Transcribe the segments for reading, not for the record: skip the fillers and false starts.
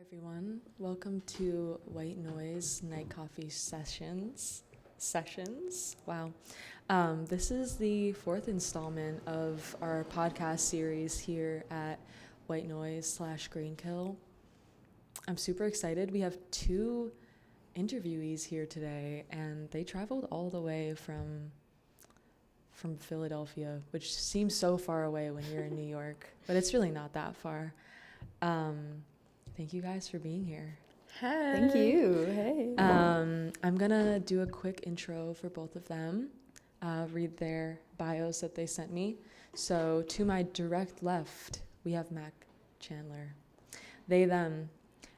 Everyone, welcome to White Noise Night Coffee Sessions. Wow. This is the fourth installment of our podcast series here at White Noise / Greenkill. I'm super excited. We have two interviewees here today, and they traveled all the way from Philadelphia, which seems so far away when you're in New York, but it's really not that far. Thank you guys for being here. Hey. Thank you. Hey. I'm gonna do a quick intro for both of them, read their bios that they sent me. So to my direct left, we have Mac Chandler. They, them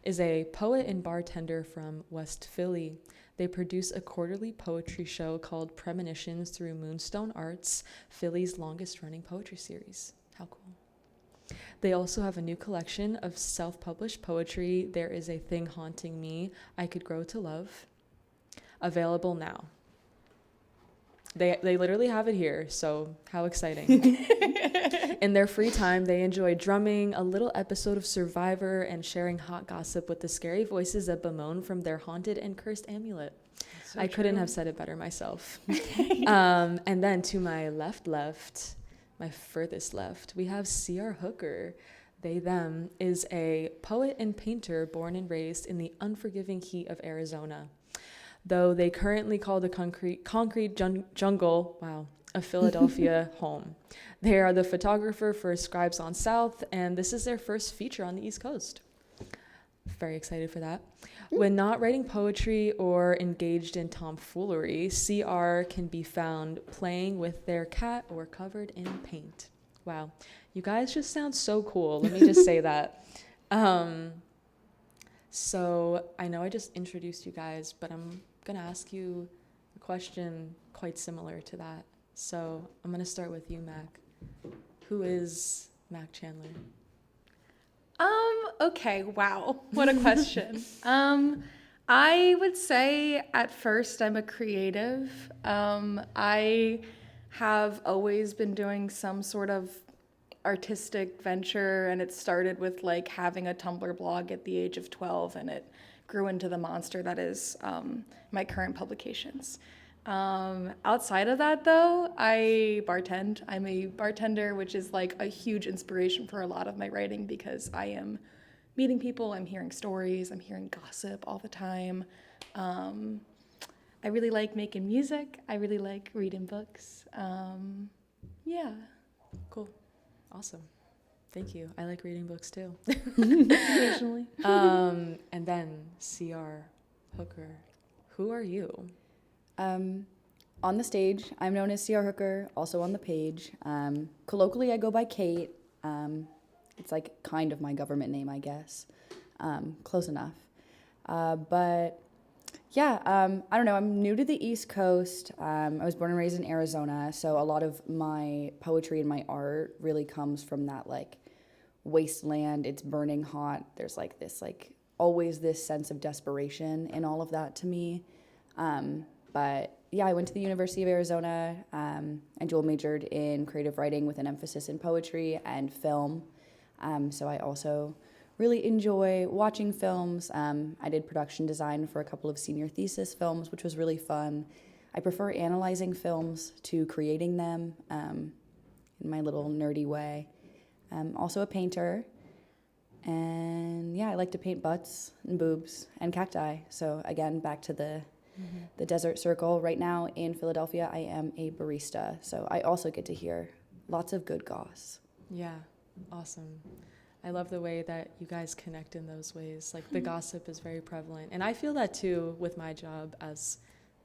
is a poet and bartender from West Philly. They produce a quarterly poetry show called Premonitions through Moonstone Arts, Philly's longest running poetry series. How cool. They also have a new collection of self-published poetry, There Is a Thing Haunting Me, I Could Grow to Love, available now. They literally have it here, so how exciting. In their free time, they enjoy drumming, a little episode of Survivor, and sharing hot gossip with the scary voices of bemoan from their haunted and cursed amulet. So I couldn't have said it better myself. And then to my left, my furthest left, we have C.R. Hooker. They, them is a poet and painter born and raised in the unforgiving heat of Arizona. Though they currently call the concrete jungle, of Philadelphia home. They are the photographer for Scribes on South, and this is their first feature on the East Coast. Very excited for that. When not writing poetry or engaged in tomfoolery, CR can be found playing with their cat or covered in paint. Wow, you guys just sound so cool. Let me just say that. So I know I just introduced you guys, but I'm going to ask you a question quite similar to that. So I'm going to start with you, Mac. Who is Mac Chandler? Okay, wow. What a question. I would say at first I'm a creative. I have always been doing some sort of artistic venture, and it started with like having a Tumblr blog at the age of 12, and it grew into the monster that is my current publications. Outside of that though, I bartend. I'm a bartender, which is like a huge inspiration for a lot of my writing because I am meeting people, I'm hearing stories, I'm hearing gossip all the time. I really like making music. I really like reading books. Yeah. Cool. Awesome. Thank you. I like reading books too. Occasionally. And then CR Hooker. Who are you? On the stage, I'm known as C.R. Hooker, also on the page. Colloquially, I go by Kate. It's like kind of my government name, I guess. Close enough. But yeah, I don't know. I'm new to the East Coast. I was born and raised in Arizona, so a lot of my poetry and my art really comes from that like wasteland. It's burning hot. There's like this always this sense of desperation in all of that to me. But yeah, I went to the University of Arizona and dual majored in creative writing with an emphasis in poetry and film. So I also really enjoy watching films. I did production design for a couple of senior thesis films, which was really fun. I prefer analyzing films to creating them in my little nerdy way. Also a painter. And yeah, I like to paint butts and boobs and cacti. So again, back to the desert circle. Right now in Philadelphia, I am a barista. So I also get to hear lots of good goss. Yeah. Awesome. I love the way that you guys connect in those ways. Like the gossip is very prevalent. And I feel that too with my job as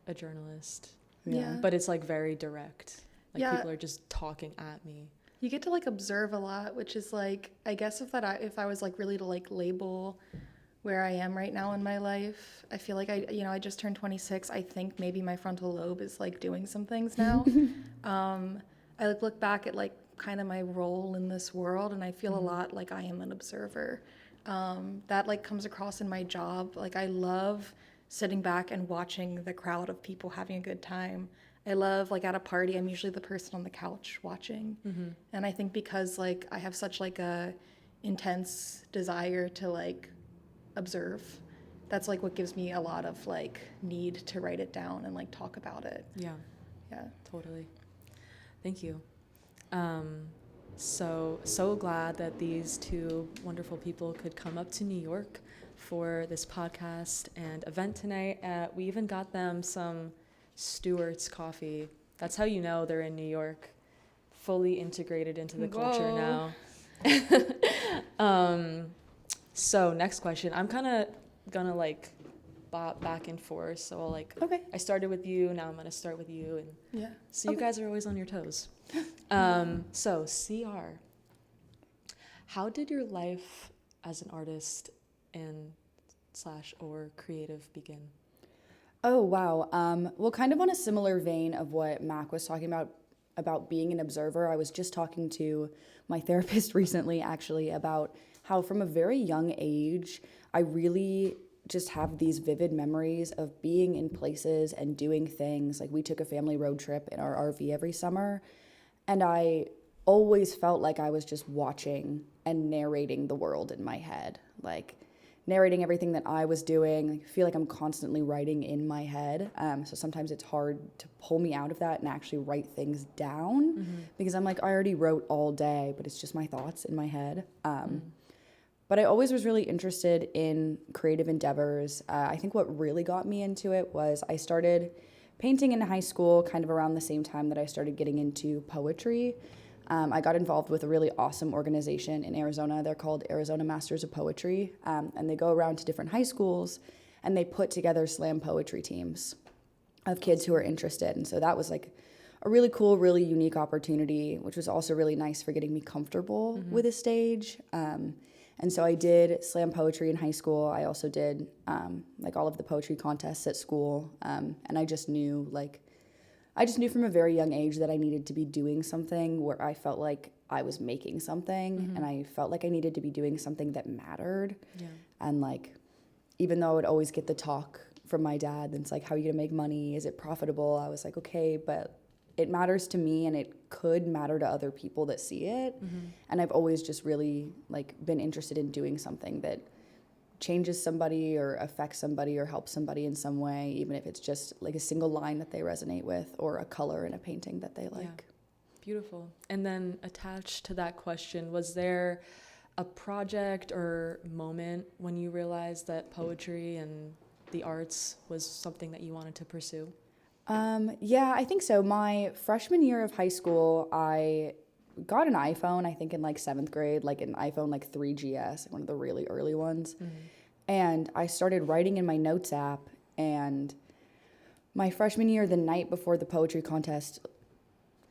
a journalist. Yeah. But it's like very direct. Like Yeah. people are just talking at me. You get to like observe a lot, which is like, I guess if I was like really to like label where I am right now in my life, I feel like I just turned 26. I think maybe my frontal lobe is like doing some things now. I like look back at like kind of my role in this world, and I feel a lot like I am an observer. That like comes across in my job. Like I love sitting back and watching the crowd of people having a good time. I love like at a party, I'm usually the person on the couch watching. And I think because like I have such like a intense desire to like observe. That's like what gives me a lot of like need to write it down and like talk about it. Yeah, Yeah. totally. Thank you. So glad that these two wonderful people could come up to New York for this podcast and event tonight. We even got them some Stewart's coffee. That's how you know they're in New York, fully integrated into the culture now. So next question. I'm kind of gonna like bop back and forth. So I'll like, Okay. I started with you, now I'm gonna start with you, and Yeah. so you guys are always on your toes. So CR, how did your life as an artist and / or creative begin? Oh, wow. Well, kind of on a similar vein of what Mac was talking about being an observer, I was just talking to my therapist recently, actually, about how from a very young age, I really just have these vivid memories of being in places and doing things. Like we took a family road trip in our RV every summer, and I always felt like I was just watching and narrating the world in my head, like narrating everything that I was doing. I feel like I'm constantly writing in my head. So sometimes it's hard to pull me out of that and actually write things down because I'm like, I already wrote all day, but it's just my thoughts in my head. But I always was really interested in creative endeavors. I think what really got me into it was I started painting in high school kind of around the same time that I started getting into poetry. I got involved with a really awesome organization in Arizona. They're called Arizona Masters of Poetry, and they go around to different high schools, and they put together slam poetry teams of kids who are interested. And so that was like a really cool, really unique opportunity, which was also really nice for getting me comfortable with a stage. And so I did slam poetry in high school. I also did like all of the poetry contests at school, and I just knew from a very young age that I needed to be doing something where I felt like I was making something, and I felt like I needed to be doing something that mattered. Yeah. And like, even though I would always get the talk from my dad, that's like, how are you gonna make money? Is it profitable? I was like, okay, but it matters to me, and it could matter to other people that see it. And I've always just really like been interested in doing something that changes somebody or affects somebody or helps somebody in some way, even if it's just like a single line that they resonate with or a color in a painting that they like. Yeah. Beautiful. And then attached to that question, was there a project or moment when you realized that poetry and the arts was something that you wanted to pursue? Yeah, I think so. My freshman year of high school, I got an iPhone, I think in like 7th grade, like an iPhone like 3GS, like one of the really early ones. And I started writing in my notes app, and my freshman year, the night before the poetry contest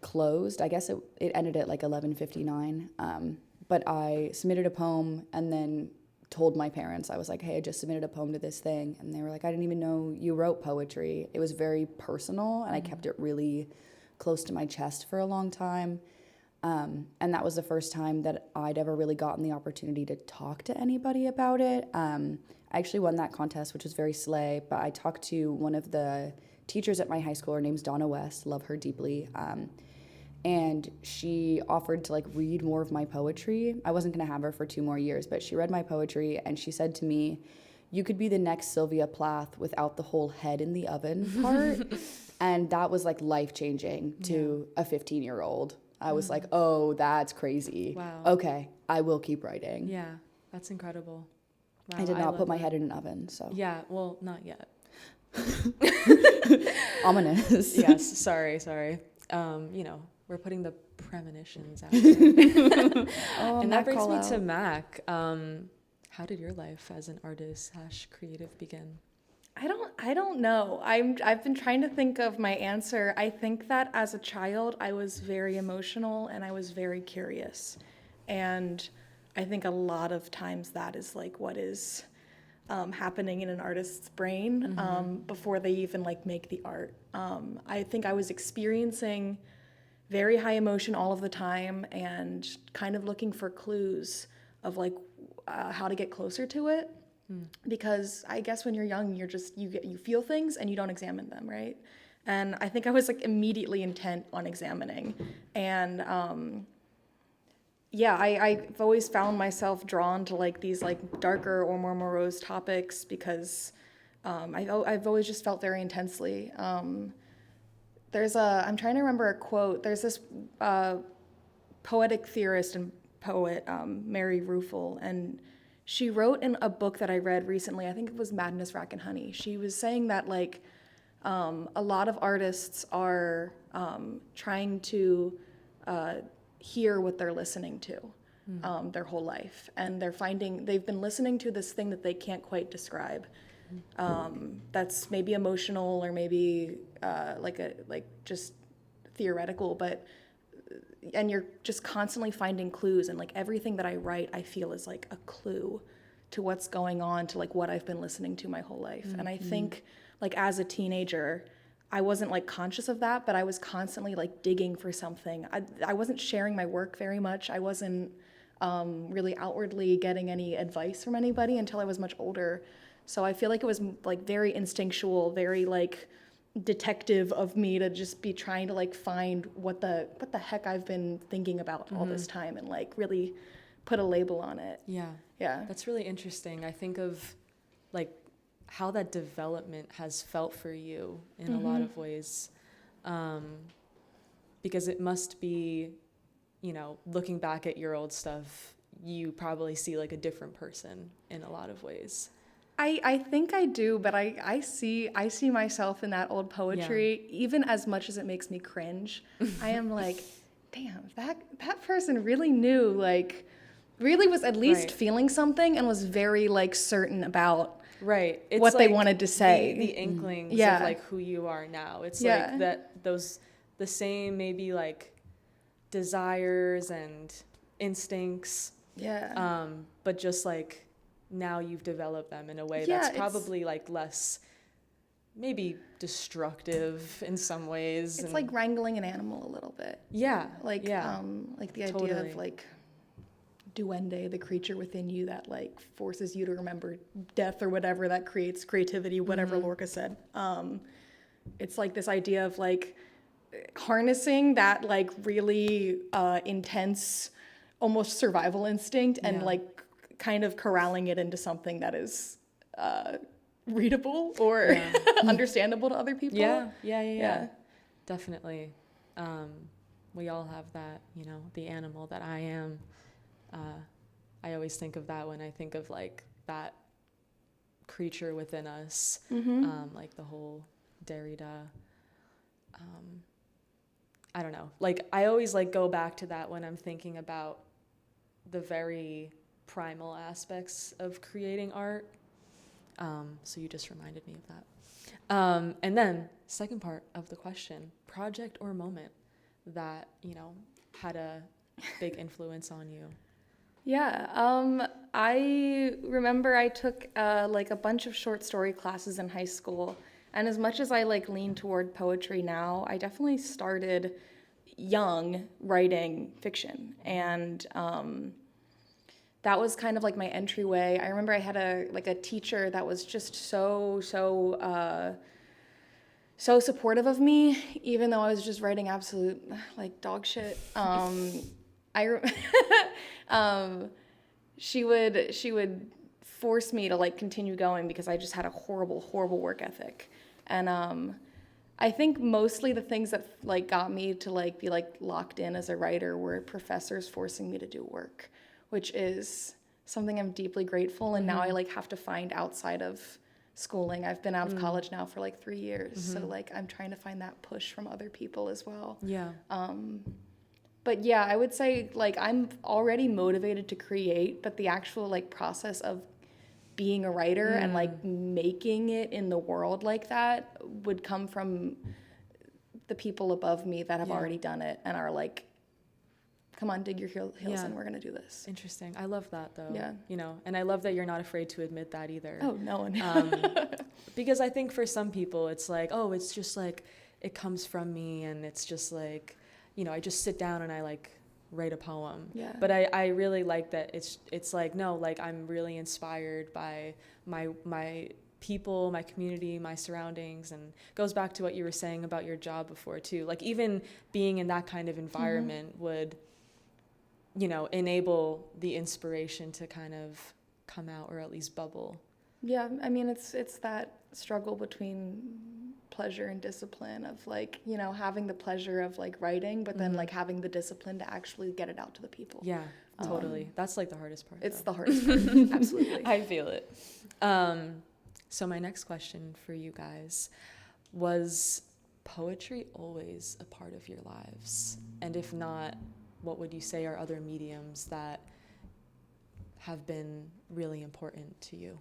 closed, I guess it ended at like 11:59, but I submitted a poem and then told my parents. I was like, hey, I just submitted a poem to this thing. And they were like, I didn't even know you wrote poetry. It was very personal, and I kept it really close to my chest for a long time. And that was the first time that I'd ever really gotten the opportunity to talk to anybody about it. I actually won that contest, which was very slay, but I talked to one of the teachers at my high school. Her name's Donna West, love her deeply. And she offered to like read more of my poetry. I wasn't gonna have her for 2 more years, but she read my poetry, and she said to me, you could be the next Sylvia Plath without the whole head in the oven part. And that was like life-changing to a 15-year-old. I was like, oh, that's crazy. Wow. Okay, I will keep writing. Yeah, that's incredible. Wow, I did not put my that. head in an oven, so. Yeah, well, not yet. Ominous. Yes, sorry. We're putting the premonitions out there. Oh, And that brings call me out. to Mac. How did your life as an artist / creative begin? I don't know. I've been trying to think of my answer. I think that as a child, I was very emotional and I was very curious. And I think a lot of times that is like what is happening in an artist's brain before they even like make the art. I think I was experiencing very high emotion all of the time and kind of looking for clues of like how to get closer to it. Because I guess when you're young, you feel things and you don't examine them, right? And I think I was like immediately intent on examining. And yeah, I've always found myself drawn to like these like darker or more morose topics because I've always just felt very intensely. I'm trying to remember a quote. There's this poetic theorist and poet, Mary Ruefle, and she wrote in a book that I read recently, I think it was Madness, Rack and Honey. She was saying that like a lot of artists are trying to hear what they're listening to their whole life, and they've been listening to this thing that they can't quite describe. That's maybe emotional or maybe like just theoretical, and you're just constantly finding clues, and like everything that I write I feel is like a clue to what's going on, to like what I've been listening to my whole life. And I think like as a teenager I wasn't like conscious of that, but I was constantly like digging for something. I wasn't sharing my work very much. I wasn't really outwardly getting any advice from anybody until I was much older. So I feel like it was like very instinctual, very like detective of me to just be trying to like find what the heck I've been thinking about all this time, and like really put a label on it. Yeah. That's really interesting. I think of like how that development has felt for you in a lot of ways, because it must be, you know, looking back at your old stuff, you probably see like a different person in a lot of ways. I think I do, but I see myself in that old poetry, even as much as it makes me cringe. I am like, damn, that person really knew, like, really was at least feeling something and was very like certain about It's what like they wanted to say. The inklings of like who you are now. It's like the same maybe like desires and instincts. But just like now you've developed them in a way that's probably like less maybe destructive in some ways. It's like wrangling an animal a little bit. Like the idea of like duende, the creature within you that like forces you to remember death or whatever, that creates creativity, whatever Lorca said. It's like this idea of like harnessing that like really intense, almost survival instinct and like kind of corralling it into something that is readable or understandable to other people. Yeah. Definitely. We all have that, you know, the animal that I am. I always think of that when I think of like that creature within us, like the whole Derrida. I don't know. Like I always like go back to that when I'm thinking about the very primal aspects of creating art. So you just reminded me of that. And then second part of the question, project or moment that, you know, had a big influence on you. I remember I took like a bunch of short story classes in high school, and as much as I like lean toward poetry now, I definitely started young writing fiction, and that was kind of like my entryway. I remember I had a teacher that was just so supportive of me, even though I was just writing absolute like dog shit. She would force me to like continue going because I just had a horrible work ethic. And I think mostly the things that like got me to like be like locked in as a writer were professors forcing me to do work, which is something I'm deeply grateful. And now I like have to find outside of schooling. I've been out of college now for like 3 years. So like I'm trying to find that push from other people as well. But yeah, I would say like I'm already motivated to create, but the actual like process of being a writer and like making it in the world like that would come from the people above me that have already done it and are like, come on, dig your heels in, we're gonna do this. Interesting. I love that though. You know, and I love that you're not afraid to admit that either. Oh, no. Because I think for some people it's like, oh, it's just like it comes from me and it's just like, you know, I just sit down and I like write a poem. But I really like that it's like, no, like I'm really inspired by my people, my community, my surroundings, and goes back to what you were saying about your job before too. Like even being in that kind of environment would enable the inspiration to kind of come out, or at least bubble. Yeah, I mean, it's that struggle between pleasure and discipline of like, having the pleasure of like writing, but then like having the discipline to actually get it out to the people. Yeah, totally. That's like the hardest part. It's though. the hardest part. Absolutely. I feel it. So my next question for you guys, was poetry always a part of your lives? And if not, what would you say are other mediums that have been really important to you?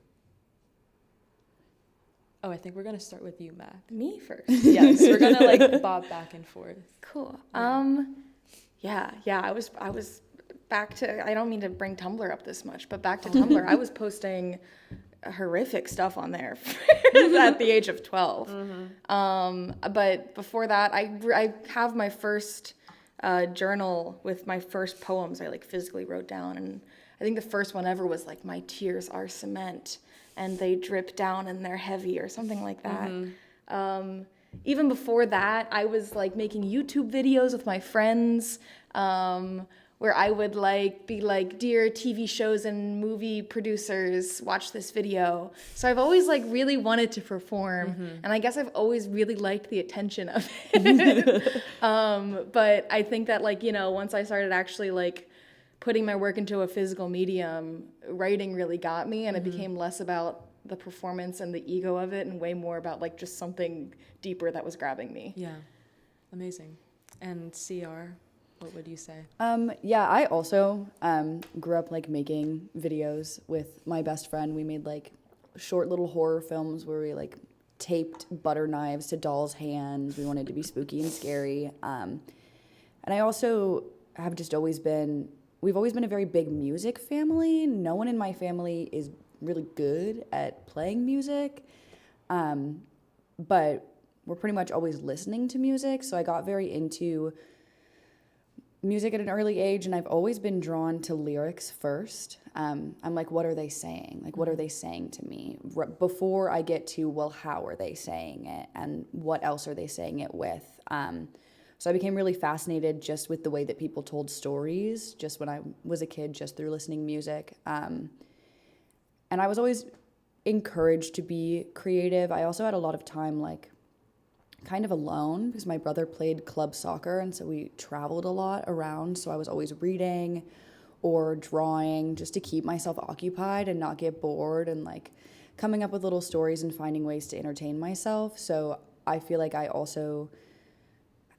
Oh, I think we're going to start with you, Mac. Me first. Yes, we're going to like bob back and forth. Cool. Yeah. I was back to, I don't mean to bring Tumblr up this much, but back to Tumblr, I was posting horrific stuff on there at the age of 12. But before that, I have my first journal with my first poems I like physically wrote down, and I think the first one ever was like, my tears are cement and they drip down and they're heavy, or something like that. Even before that, I was like making YouTube videos with my friends, where I would like be like, dear TV shows and movie producers, watch this video. So I've always like really wanted to perform, and I guess I've always really liked the attention of it. But I think that like, once I started actually like putting my work into a physical medium, writing really got me, and it became less about the performance and the ego of it and way more about like just something deeper that was grabbing me. Yeah, amazing. And CR, what would you say? Yeah, I also grew up like making videos with my best friend. We made like short little horror films where we like taped butter knives to dolls' hands. We wanted to be spooky and scary. And I also have just always been, we've always been a very big music family. No one in my family is really good at playing music, but we're pretty much always listening to music. So I got very into music at an early age, and I've always been drawn to lyrics first. I'm like, what are they saying? Like, what are they saying to me? Before I get to, well, how are they saying it? And what else are they saying it with? So I became really fascinated just with the way that people told stories, just when I was a kid, just through listening music. And I was always encouraged to be creative. I also had a lot of time, like, kind of alone, because my brother played club soccer, and so we traveled a lot around. So I was always reading or drawing just to keep myself occupied and not get bored, and like coming up with little stories and finding ways to entertain myself. So I feel like I also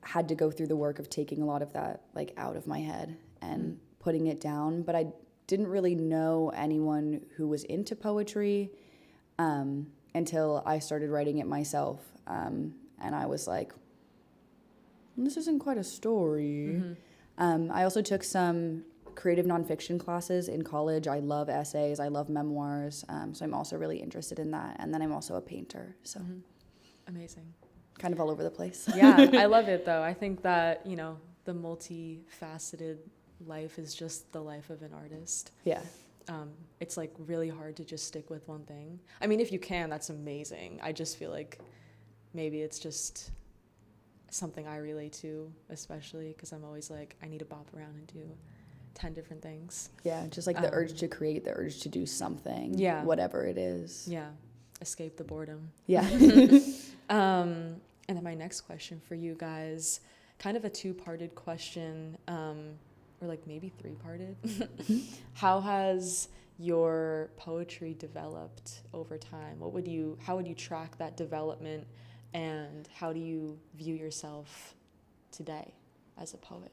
had to go through the work of taking a lot of that like out of my head and putting it down. But I didn't really know anyone who was into poetry until I started writing it myself. And I was like, this isn't quite a story. I also took some creative nonfiction classes in college. I love essays. I love memoirs. So I'm also really interested in that. And then I'm also a painter. So Amazing. kind of all over the place. Yeah, I love it though. I think that, the multifaceted life is just the life of an artist. Yeah. It's like really hard to just stick with one thing. I mean, if you can, that's amazing. I just feel like maybe it's just something I relate to, especially because I'm always like, I need to bop around and do 10 different things. Yeah, just like the urge to create, the urge to do something. Yeah. Whatever it is. Yeah. Escape the boredom. Yeah. And then my next question for you guys, kind of a two-parted question, or like maybe three-parted. How has your poetry developed over time? How would you track that development, and how do you view yourself today as a poet?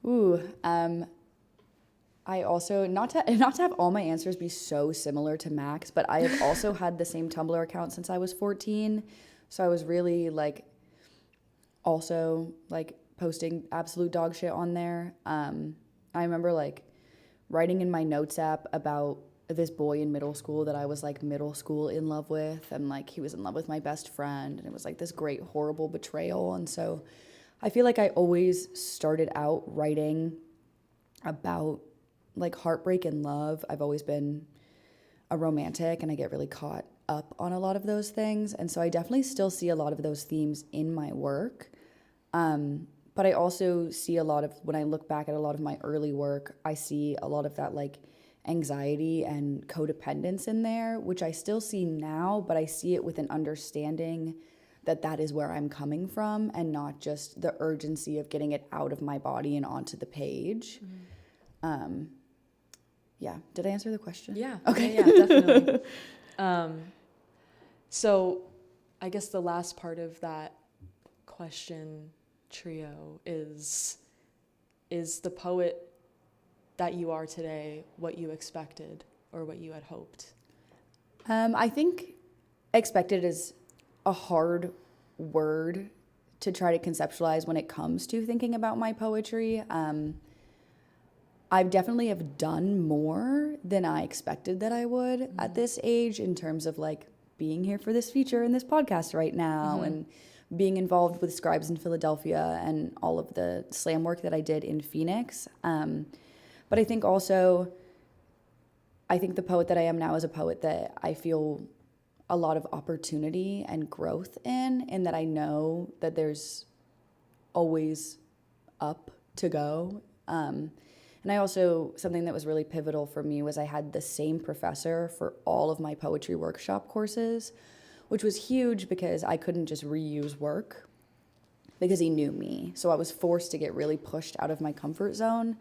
Ooh, I also, not to have all my answers be so similar to Mac's, but I have also had the same Tumblr account since I was 14. So I was really like, also like posting absolute dog shit on there. I remember like writing in my notes app about this boy in middle school that I was like middle school in love with, and like he was in love with my best friend, and it was like this great horrible betrayal. And so I feel like I always started out writing about like heartbreak and love. I've always been a romantic, and I get really caught up on a lot of those things. And so I definitely still see a lot of those themes in my work. But I also see a lot of, when I look back at a lot of my early work, I see a lot of that like anxiety and codependence in there, which I still see now, but I see it with an understanding that that is where I'm coming from and not just the urgency of getting it out of my body and onto the page. Yeah. Did I answer the question? Yeah. Okay. Yeah, definitely. So I guess the last part of that question trio is the poet that you are today what you expected or what you had hoped? I think expected is a hard word to try to conceptualize when it comes to thinking about my poetry. I definitely have done more than I expected that I would at this age in terms of like being here for this feature in this podcast right now and being involved with Scribes in Philadelphia and all of the slam work that I did in Phoenix. But I think also, I think the poet that I am now is a poet that I feel a lot of opportunity and growth in that I know that there's always up to go. And I also, something that was really pivotal for me was I had the same professor for all of my poetry workshop courses, which was huge because I couldn't just reuse work because he knew me. So I was forced to get really pushed out of my comfort zone.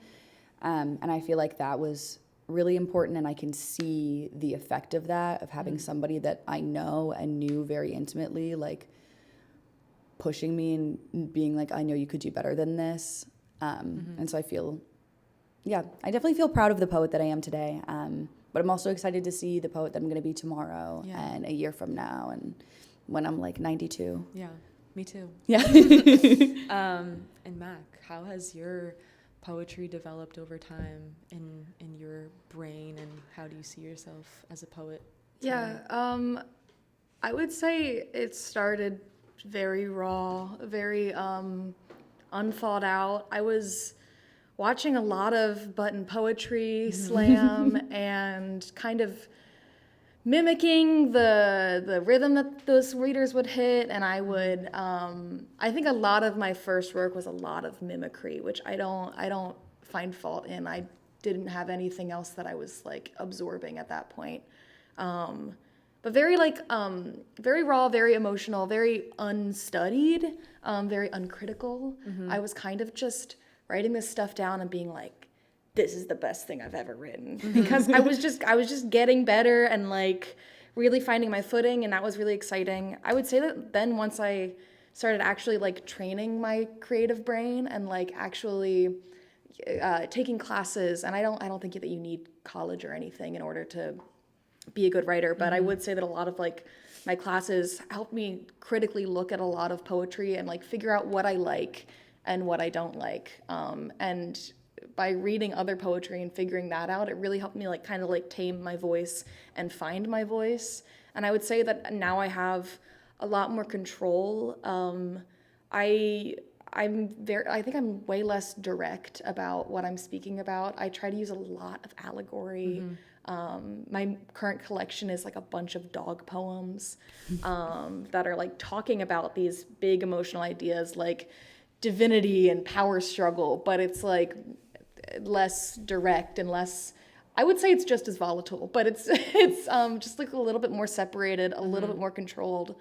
And I feel like that was really important, and I can see the effect of that, of having somebody that I know and knew very intimately, like pushing me and being like, I know you could do better than this. And so I feel, I definitely feel proud of the poet that I am today. But I'm also excited to see the poet that I'm going to be tomorrow and a year from now and when I'm like 92. Yeah, me too. Yeah. And Mac, how has your poetry developed over time in your brain, and how do you see yourself as a poet today? Yeah, I would say it started very raw, very unthought out. I was watching a lot of button poetry, slam, and kind of mimicking the rhythm that those readers would hit, and I would I think a lot of my first work was a lot of mimicry, which I don't find fault in. I didn't have anything else that I was like absorbing at that point. But very very raw, very emotional, very unstudied, very uncritical. I was kind of just writing this stuff down and being like, this is the best thing I've ever written, because I was just getting better and like really finding my footing, and that was really exciting. I would say that then once I started actually like training my creative brain and like actually taking classes, and I don't think that you need college or anything in order to be a good writer, but I would say that a lot of like my classes helped me critically look at a lot of poetry and like figure out what I like and what I don't like. And by reading other poetry and figuring that out, it really helped me like kind of like tame my voice and find my voice. And I would say that now I have a lot more control. I think I'm way less direct about what I'm speaking about. I try to use a lot of allegory. My current collection is like a bunch of dog poems that are like talking about these big emotional ideas like divinity and power struggle, but it's like less direct and less, I would say it's just as volatile, but it's just like a little bit more separated, a little bit more controlled.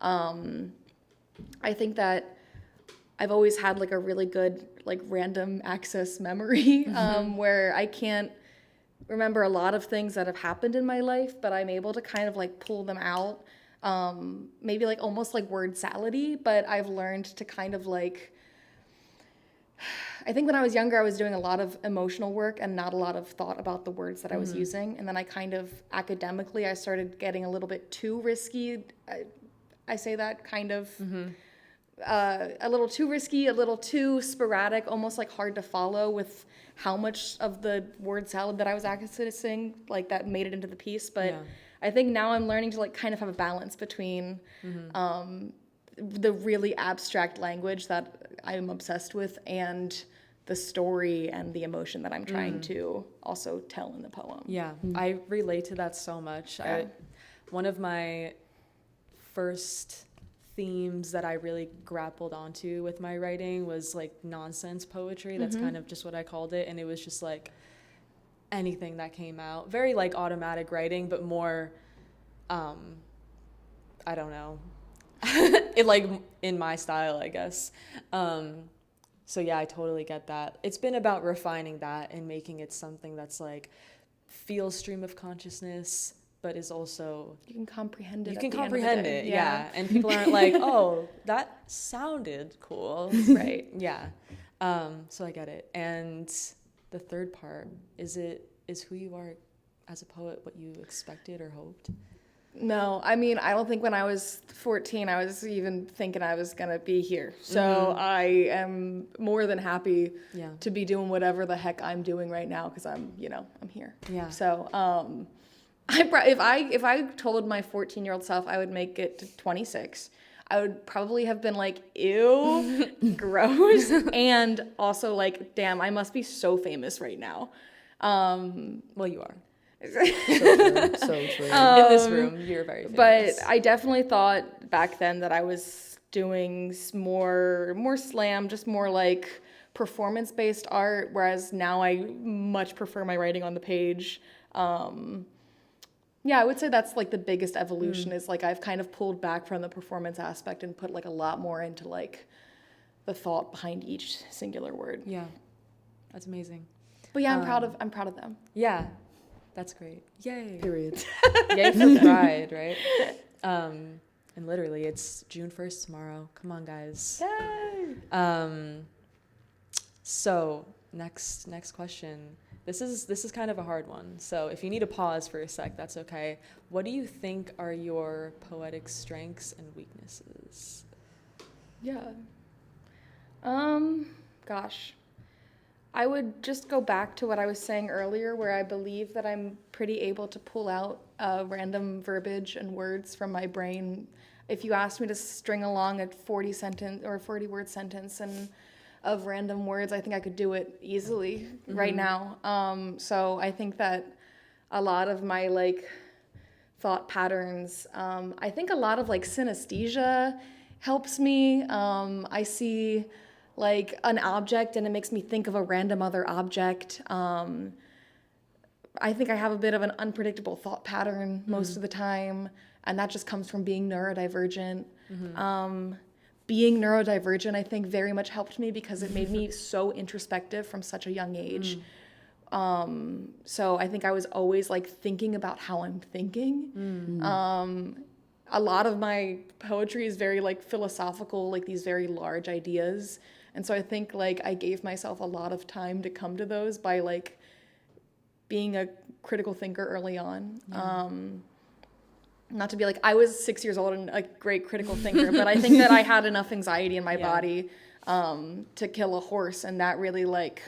I think that I've always had like a really good like random access memory where I can't remember a lot of things that have happened in my life, but I'm able to kind of like pull them out, maybe like almost like word salady, but I've learned to kind of like, I think when I was younger, I was doing a lot of emotional work and not a lot of thought about the words that I was using. And then I kind of academically, I started getting a little bit too risky. I say that kind of a little too risky, a little too sporadic, almost like hard to follow with how much of the word salad that I was accessing, like that made it into the piece. But I think now I'm learning to like kind of have a balance between the really abstract language that I'm obsessed with and the story and the emotion that I'm trying to also tell in the poem. Yeah, I relate to that so much. Yeah. One of my first themes that I really grappled onto with my writing was like nonsense poetry. That's kind of just what I called it. And it was just like anything that came out. Very like automatic writing, but more, I don't know, it like in my style, I guess. So yeah, I totally get that. It's been about refining that and making it something that's like feels stream of consciousness, but is also You can comprehend it. you at can the end of the comprehend day. it, yeah. And people aren't like, oh, that sounded cool, Right. yeah. So I get it. And the third part is who you are as a poet what you expected or hoped? No, I mean, I don't think when I was 14, I was even thinking I was going to be here. So I am more than happy to be doing whatever the heck I'm doing right now because I'm here. Yeah. So if I told my 14-year-old self I would make it to 26, I would probably have been like, ew, gross. And also like, damn, I must be so famous right now. Well, you are. So true. In this room, you're very famous. But I definitely thought back then that I was doing more slam, just more like performance-based art, whereas now I much prefer my writing on the page. Yeah, I would say that's like the biggest evolution is like I've kind of pulled back from the performance aspect and put like a lot more into like the thought behind each singular word. Yeah, that's amazing. But yeah, I'm proud of them. Yeah, that's great. Yay. Period. Yay for pride, right? And literally, it's June 1st tomorrow. Come on, guys. Yay! So next question. This is kind of a hard one. So if you need to pause for a sec, that's okay. What do you think are your poetic strengths and weaknesses? Yeah. Gosh. I would just go back to what I was saying earlier, where I believe that I'm pretty able to pull out random verbiage and words from my brain. If you asked me to string along a 40-word sentence and of random words, I think I could do it easily right now. So I think that a lot of my like thought patterns, I think a lot of like synesthesia helps me. I see like an object and it makes me think of a random other object. I think I have a bit of an unpredictable thought pattern most of the time, and that just comes from being neurodivergent. Being neurodivergent, I think, very much helped me because it made me so introspective from such a young age. So I think I was always like thinking about how I'm thinking. A lot of my poetry is very like philosophical, like these very large ideas. And so I think like I gave myself a lot of time to come to those by like being a critical thinker early on. Not to be like, I was 6 years old and a great critical thinker, but I think that I had enough anxiety in my body to kill a horse, and that really like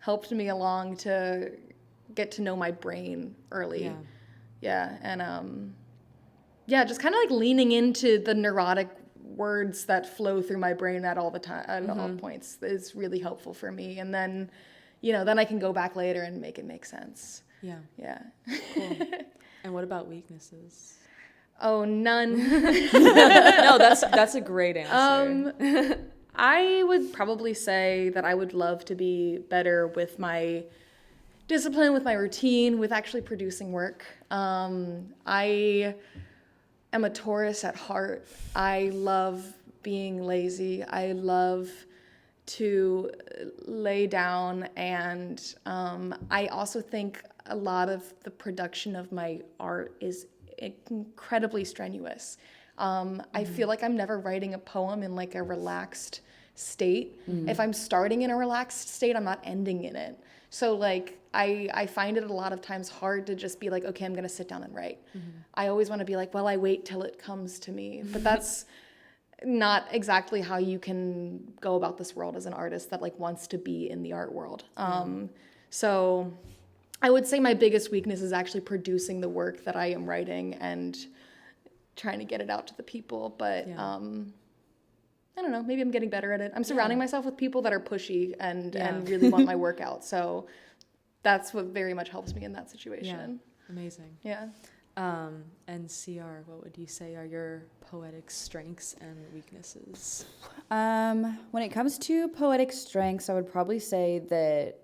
helped me along to get to know my brain early. And just kind of like leaning into the neurotic words that flow through my brain at all the time, at all points, is really helpful for me. And then, then I can go back later and make it make sense. Yeah. Cool. And what about weaknesses? Oh, none. No, that's a great answer. I would probably say that I would love to be better with my discipline, with my routine, with actually producing work. I am a Taurus at heart. I love being lazy. I love to lay down, and I also think a lot of the production of my art is incredibly strenuous. I feel like I'm never writing a poem in like a relaxed state. If I'm starting in a relaxed state, I'm not ending in it. So like I find it a lot of times hard to just be like, okay, I'm gonna sit down and write. I always want to be like, well, I wait till it comes to me. But that's not exactly how you can go about this world as an artist that like wants to be in the art world. So I would say my biggest weakness is actually producing the work that I am writing and trying to get it out to the people. But I don't know, maybe I'm getting better at it. I'm surrounding myself with people that are pushy and really want my work out. So that's what very much helps me in that situation. Yeah. Amazing. Yeah. And CR, what would you say are your poetic strengths and weaknesses? When it comes to poetic strengths, I would probably say that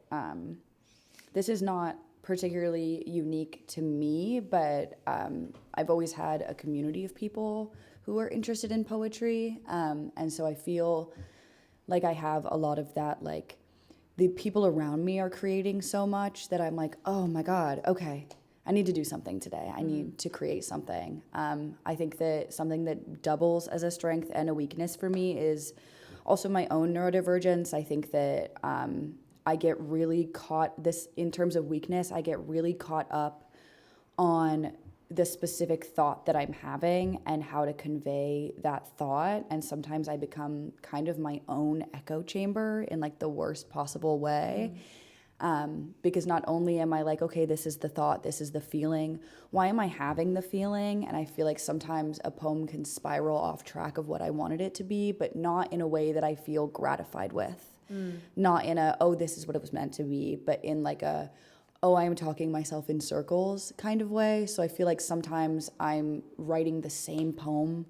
this is not particularly unique to me, but I've always had a community of people who are interested in poetry. And so I feel like I have a lot of that, like the people around me are creating so much that I'm like, oh my God, okay, I need to do something today. I need to create something. I think that something that doubles as a strength and a weakness for me is also my own neurodivergence. I think that I get really caught, this in terms of weakness, I get really caught up on the specific thought that I'm having and how to convey that thought. And sometimes I become kind of my own echo chamber in like the worst possible way. Because not only am I like, okay, this is the thought, this is the feeling, why am I having the feeling? And I feel like sometimes a poem can spiral off track of what I wanted it to be, but not in a way that I feel gratified with. Not in a, oh, this is what it was meant to be, but in like a, oh, I am talking myself in circles kind of way. So I feel like sometimes I'm writing the same poem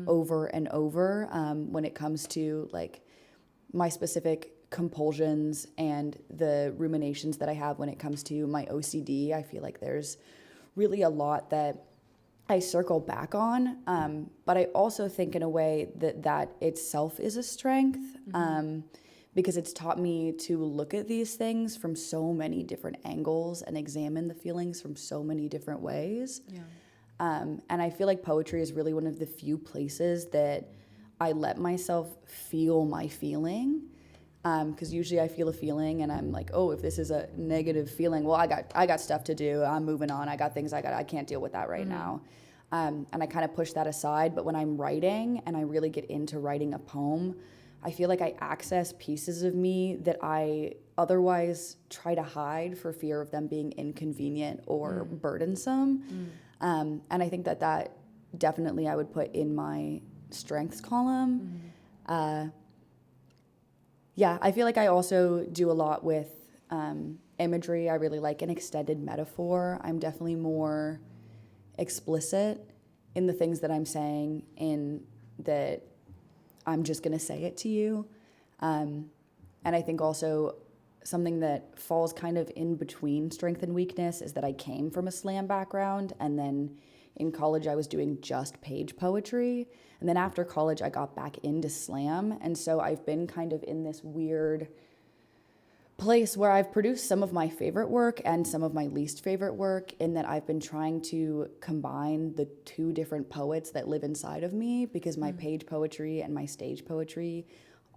over and over when it comes to like my specific compulsions and the ruminations that I have when it comes to my OCD. I feel like there's really a lot that I circle back on, but I also think in a way that that itself is a strength, because it's taught me to look at these things from so many different angles and examine the feelings from so many different ways. And I feel like poetry is really one of the few places that I let myself feel my feeling. Because usually I feel a feeling and I'm like, oh, if this is a negative feeling, well, I got stuff to do. I'm moving on. I got things I can't deal with that right now. And I kind of push that aside. But when I'm writing and I really get into writing a poem, I feel like I access pieces of me that I otherwise try to hide for fear of them being inconvenient or burdensome. And I think that that definitely I would put in my strengths column. Yeah, I feel like I also do a lot with imagery. I really like an extended metaphor. I'm definitely more explicit in the things that I'm saying, in that I'm just going to say it to you. And I think also something that falls kind of in between strength and weakness is that I came from a slam background, and then in college I was doing just page poetry. And then after college I got back into slam. And so I've been kind of in this weird place where I've produced some of my favorite work and some of my least favorite work, in that I've been trying to combine the two different poets that live inside of me, because my page poetry and my stage poetry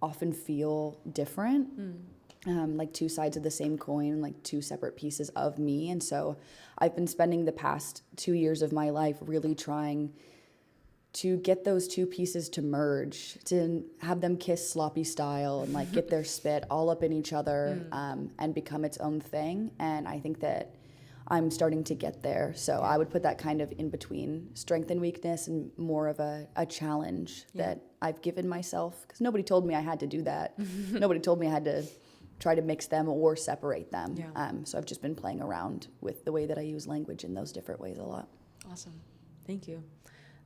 often feel different, like two sides of the same coin, like two separate pieces of me. And so I've been spending the past 2 years of my life really trying to get those two pieces to merge, to have them kiss sloppy style and like get their spit all up in each other, and become its own thing. And I think that I'm starting to get there. So I would put that kind of in between strength and weakness, and more of a challenge that I've given myself, because nobody told me I had to do that. Nobody told me I had to try to mix them or separate them. So I've just been playing around with the way that I use language in those different ways a lot. Awesome. Thank you.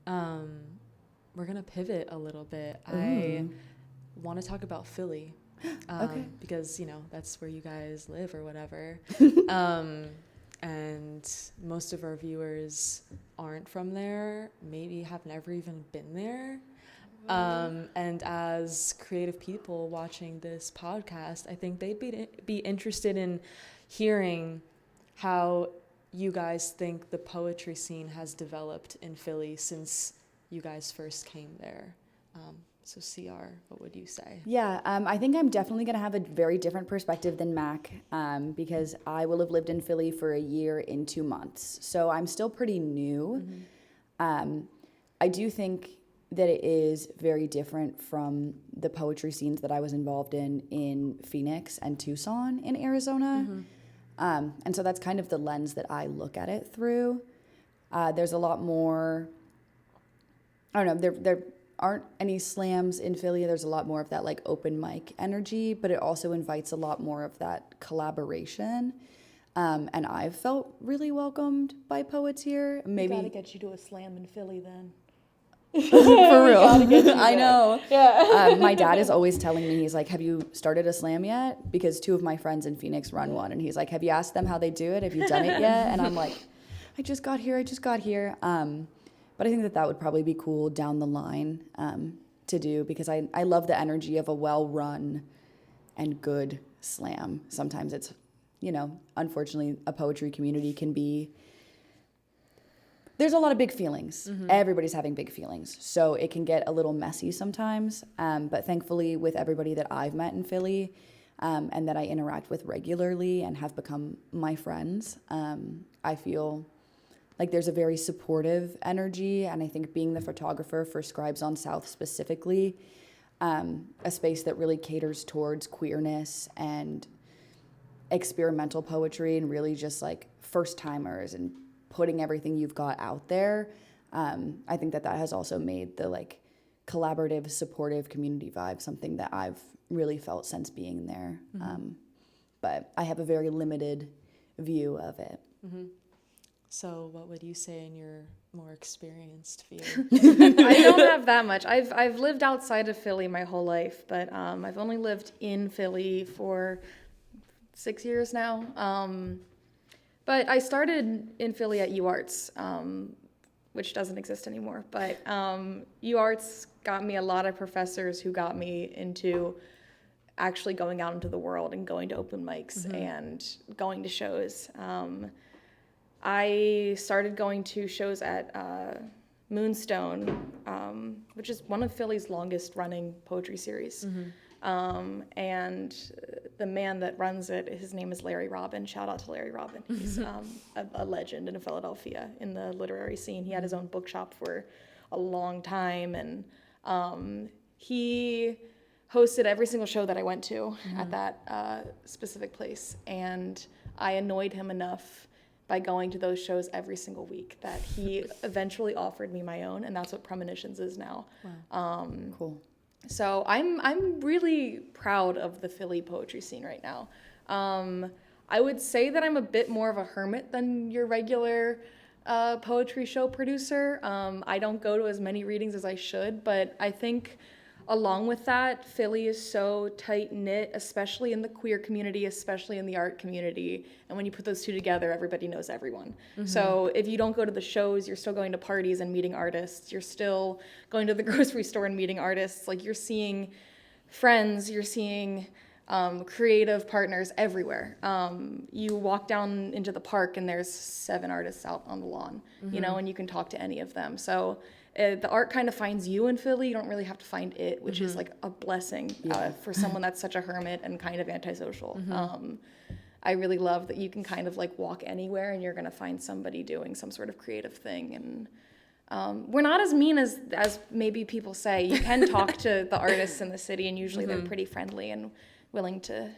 We're gonna pivot a little bit. I want to talk about Philly, Okay. because that's where you guys live or whatever. And most of our viewers aren't from there, maybe have never even been there. And as creative people watching this podcast, I think they'd be interested in hearing how you guys think the poetry scene has developed in Philly since you guys first came there. So CR, what would you say? Yeah, I think I'm definitely going to have a very different perspective than Mac, because I will have lived in Philly for a year in 2 months. So I'm still pretty new. I do think that it is very different from the poetry scenes that I was involved in Phoenix and Tucson in Arizona. And so that's kind of the lens that I look at it through. There's a lot more, I don't know, there aren't any slams in Philly. There's a lot more of that like open mic energy, but it also invites a lot more of that collaboration. And I've felt really welcomed by poets here. Maybe Gotta get you to a slam in Philly then. for real. I there. know. Yeah. My dad is always telling me, he's like, have you started a slam yet? Because 2 of my friends in Phoenix run one. And he's like, have you asked them how they do it? Have you done it yet? And I'm like, I just got here. But I think that would probably be cool down the line to do, because I love the energy of a well-run and good slam. Sometimes it's, unfortunately, a poetry community can be, there's a lot of big feelings. Everybody's having big feelings. So it can get a little messy sometimes. But thankfully, with everybody that I've met in Philly and that I interact with regularly and have become my friends, I feel like there's a very supportive energy. And I think being the photographer for Scribes on South specifically, a space that really caters towards queerness and experimental poetry and really just like first timers and putting everything you've got out there. I think that has also made the like collaborative, supportive community vibe something that I've really felt since being there. But I have a very limited view of it. So what would you say in your more experienced view? I don't have that much. I've lived outside of Philly my whole life, but I've only lived in Philly for 6 years now. But I started in Philly at UArts, which doesn't exist anymore. But UArts got me a lot of professors who got me into actually going out into the world and going to open mics and going to shows. I started going to shows at Moonstone, which is one of Philly's longest running poetry series. And the man that runs it, his name is Larry Robin. Shout out to Larry Robin. He's a legend in Philadelphia in the literary scene. He had his own bookshop for a long time, and he hosted every single show that I went to at that specific place. And I annoyed him enough by going to those shows every single week that he eventually offered me my own, and that's what Premonitions is now. Wow. Cool. So I'm really proud of the Philly poetry scene right now. I would say that I'm a bit more of a hermit than your regular poetry show producer. I don't go to as many readings as I should, but I think along with that, Philly is so tight-knit, especially in the queer community, especially in the art community. And when you put those two together, everybody knows everyone. So if you don't go to the shows, you're still going to parties and meeting artists. You're still going to the grocery store and meeting artists. Like, you're seeing friends, you're seeing creative partners everywhere. You walk down into the park and there's 7 artists out on the lawn, and you can talk to any of them. So the art kind of finds you in Philly. You don't really have to find it, which is like a blessing for someone that's such a hermit and kind of antisocial. I really love that you can kind of like walk anywhere and you're going to find somebody doing some sort of creative thing. And we're not as mean as maybe people say. You can talk to the artists in the city, and usually they're pretty friendly and willing to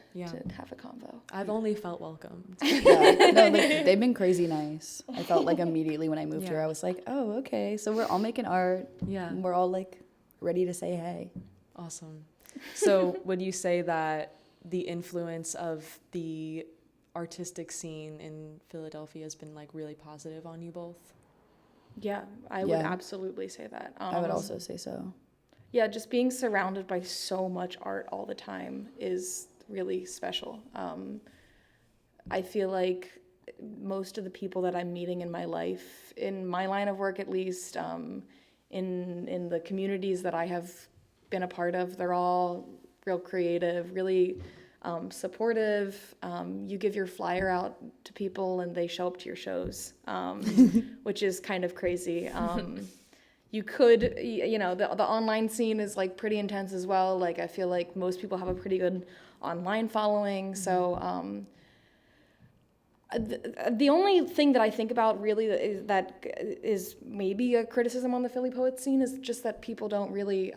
have a convo. I've only felt welcomed. No, they've been crazy nice. I felt like immediately when I moved here, I was like, oh, okay. So we're all making art. Yeah. We're all like ready to say hey. Awesome. So would you say that the influence of the artistic scene in Philadelphia has been like really positive on you both? Yeah, I would absolutely say that. I would also say so. Yeah, just being surrounded by so much art all the time is really special. I feel like most of the people that I'm meeting in my life, in my line of work at least, in the communities that I have been a part of, they're all real creative, really supportive. You give your flyer out to people and they show up to your shows, which is kind of crazy. You could, the online scene is like pretty intense as well. Like, I feel like most people have a pretty good online following. So the only thing that I think about really is maybe a criticism on the Philly poet scene is just that people don't really,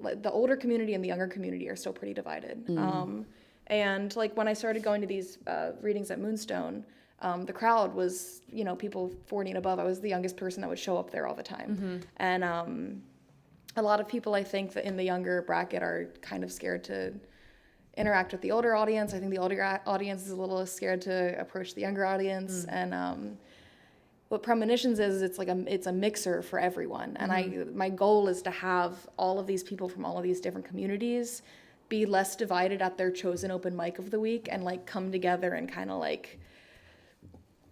the older community and the younger community are still pretty divided. And like when I started going to these readings at Moonstone, the crowd was, people 40 and above. I was the youngest person that would show up there all the time. And a lot of people, I think, that in the younger bracket are kind of scared to interact with the older audience. I think the older audience is a little scared to approach the younger audience. And what Premonitions is, it's a mixer for everyone. And my goal is to have all of these people from all of these different communities be less divided at their chosen open mic of the week and like come together and kind of like,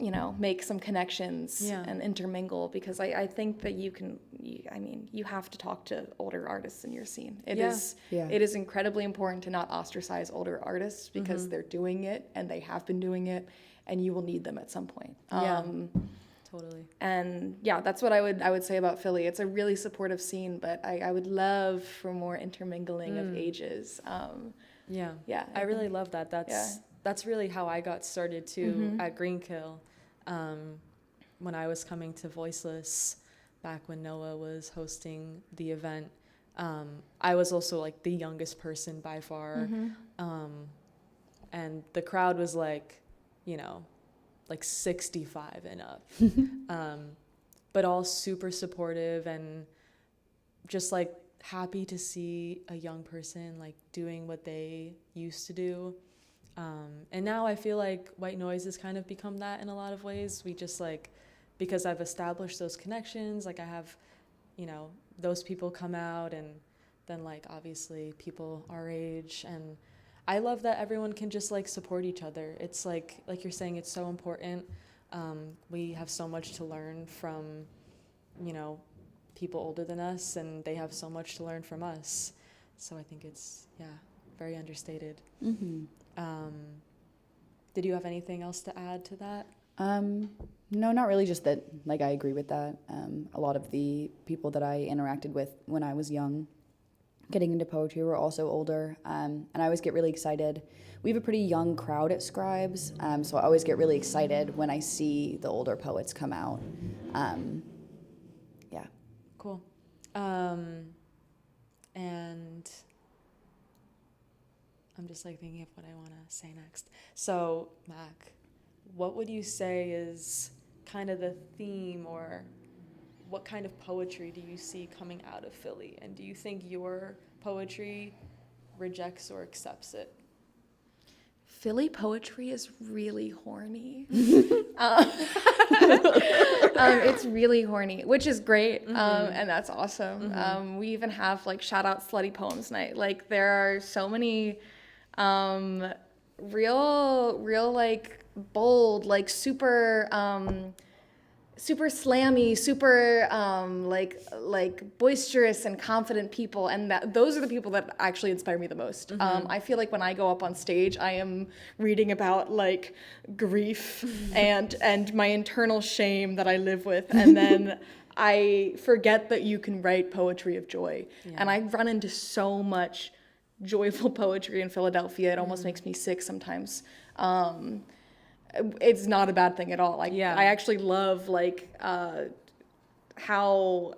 you know, make some connections and intermingle, because I think that you have to talk to older artists in your scene. It is incredibly important to not ostracise older artists, because they're doing it and they have been doing it, and you will need them at some point. Totally. And yeah, that's what I would say about Philly. It's a really supportive scene, but I would love for more intermingling of ages. I really love that. That's really how I got started too at Greenkill. When I was coming to Voiceless back when Noah was hosting the event, I was also like the youngest person by far. And the crowd was like, you know, like 65 and up, but all super supportive and just like happy to see a young person like doing what they used to do. And now I feel like White Noise has kind of become that in a lot of ways. We just like, because I've established those connections, like I have, you know, those people come out, and then like obviously people our age, and I love that everyone can just like support each other. It's like you're saying, it's so important. We have so much to learn from, you know, people older than us, and they have so much to learn from us. So I think it's, very understated. Did you have anything else to add to that? No, not really. Just that, like, I agree with that. A lot of the people that I interacted with when I was young, getting into poetry, were also older. And I always get really excited. We have a pretty young crowd at Scribes, so I always get really excited when I see the older poets come out. Cool. And I'm just like thinking of what I want to say next. So, Mac, what would you say is kind of the theme, or what kind of poetry do you see coming out of Philly? And do you think your poetry rejects or accepts it? Philly poetry is really horny. It's really horny, which is great, and that's awesome. We even have like shout out slutty poems night. Like there are so many real like bold, like super slammy, super like boisterous and confident people, and those are the people that actually inspire me the most. I feel like when I go up on stage, I am reading about like grief and my internal shame that I live with, and then I forget that you can write poetry of joy. And I run into so much joyful poetry in Philadelphia, it almost makes me sick sometimes. It's not a bad thing at all. I actually love like how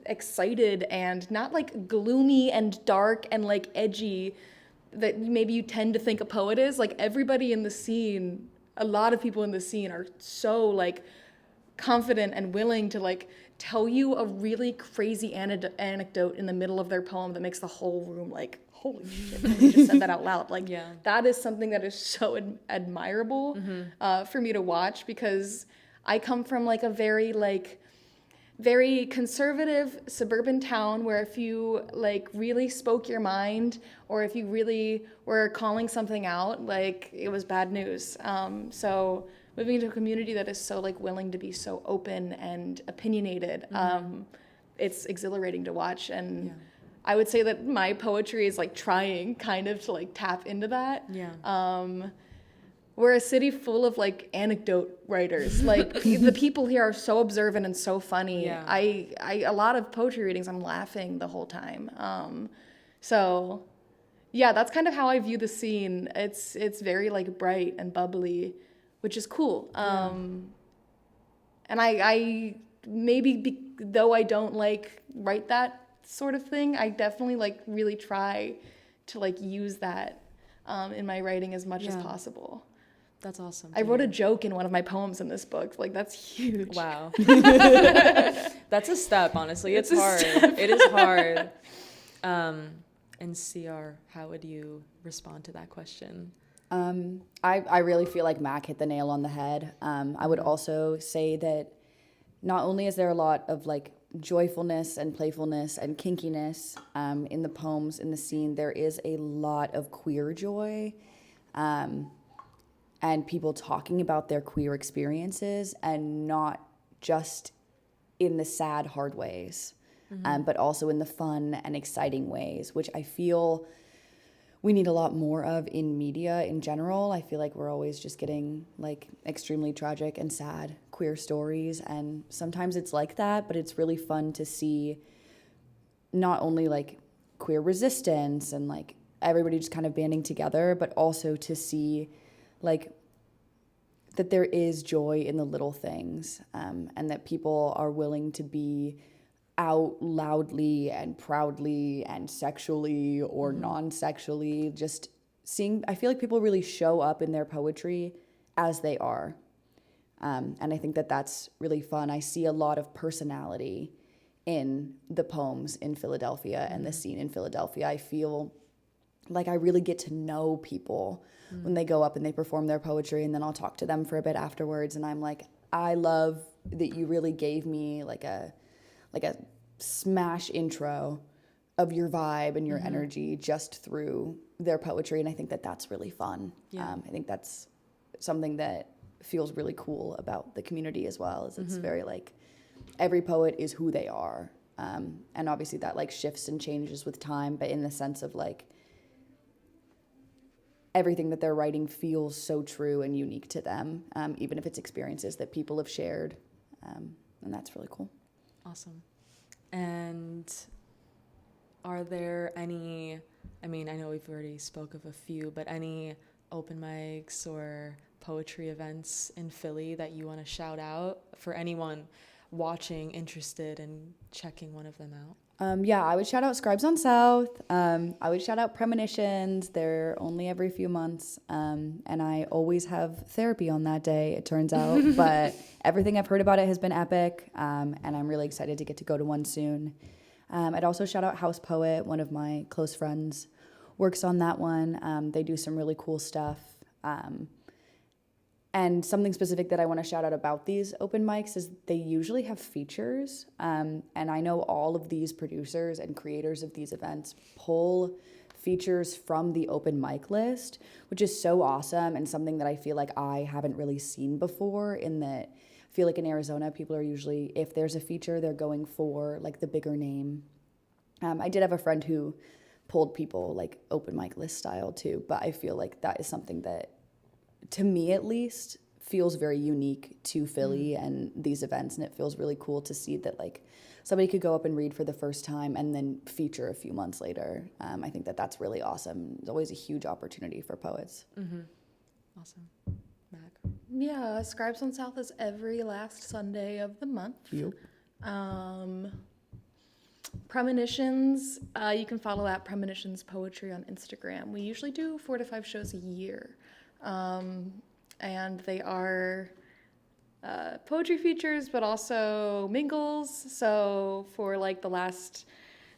excited and not like gloomy and dark and like edgy that maybe you tend to think a poet is. Like everybody in the scene, a lot of people in the scene are so like confident and willing to like tell you a really crazy anecdote in the middle of their poem that makes the whole room like, holy shit, I just said that out loud. Like, that is something that is so admirable for me to watch, because I come from like a very conservative suburban town where if you like really spoke your mind, or if you really were calling something out, like it was bad news. So moving into a community that is so like willing to be so open and opinionated, it's exhilarating to watch. And I would say that my poetry is like trying kind of to like tap into that. We're a city full of like anecdote writers. Like the people here are so observant and so funny. A lot of poetry readings, I'm laughing the whole time. So yeah, that's kind of how I view the scene. It's very like bright and bubbly, which is cool. And I maybe though I don't like write that sort of thing, I definitely like really try to like use that in my writing as much as possible. That's awesome. I wrote a joke in one of my poems in this book. Like that's huge. Wow. That's a step, honestly. It's hard. It is hard. and CR, how would you respond to that question? I really feel like Mac hit the nail on the head. I would also say that not only is there a lot of like joyfulness and playfulness and kinkiness in the poems, in the scene, there is a lot of queer joy and people talking about their queer experiences, and not just in the sad, hard ways, but also in the fun and exciting ways, which I feel we need a lot more of in media in general. I feel like we're always just getting like extremely tragic and sad queer stories, and sometimes it's like that, but it's really fun to see not only like queer resistance and like everybody just kind of banding together, but also to see like that there is joy in the little things, and that people are willing to be out loudly and proudly and sexually or non-sexually. Just seeing, I feel like people really show up in their poetry as they are. And I think that that's really fun. I see a lot of personality in the poems in Philadelphia and the scene in Philadelphia. I feel like I really get to know people when they go up and they perform their poetry, and then I'll talk to them for a bit afterwards, and I'm like, I love that you really gave me like a smash intro of your vibe and your energy just through their poetry. And I think that that's really fun. Yeah. I think that's something that feels really cool about the community as well, is it's very like every poet is who they are. And obviously that like shifts and changes with time, but in the sense of like everything that they're writing feels so true and unique to them, even if it's experiences that people have shared. And that's really cool. Awesome. And are there any, I mean, I know we've already spoke of a few, but any open mics or poetry events in Philly that you want to shout out for anyone watching, interested in checking one of them out? Yeah, I would shout out Scribes on South. I would shout out Premonitions. They're only every few months. And I always have therapy on that day, it turns out. But everything I've heard about it has been epic. And I'm really excited to get to go to one soon. I'd also shout out House Poet. One of my close friends works on that one. They do some really cool stuff. And something specific that I want to shout out about these open mics is they usually have features. And I know all of these producers and creators of these events pull features from the open mic list, which is so awesome and something that I feel like I haven't really seen before, in that I feel like in Arizona, people are usually, if there's a feature, they're going for like the bigger name. I did have a friend who pulled people like open mic list style too, but I feel like that is something that, to me at least, feels very unique to Philly and these events, and it feels really cool to see that like somebody could go up and read for the first time and then feature a few months later. I think that that's really awesome. It's always a huge opportunity for poets. Awesome. Mac? Yeah, Scribes on South is every last Sunday of the month. Yep. Premonitions, you can follow at Premonitions Poetry on Instagram. We usually do 4 to 5 shows a year. And they are poetry features, but also mingles. So for like the last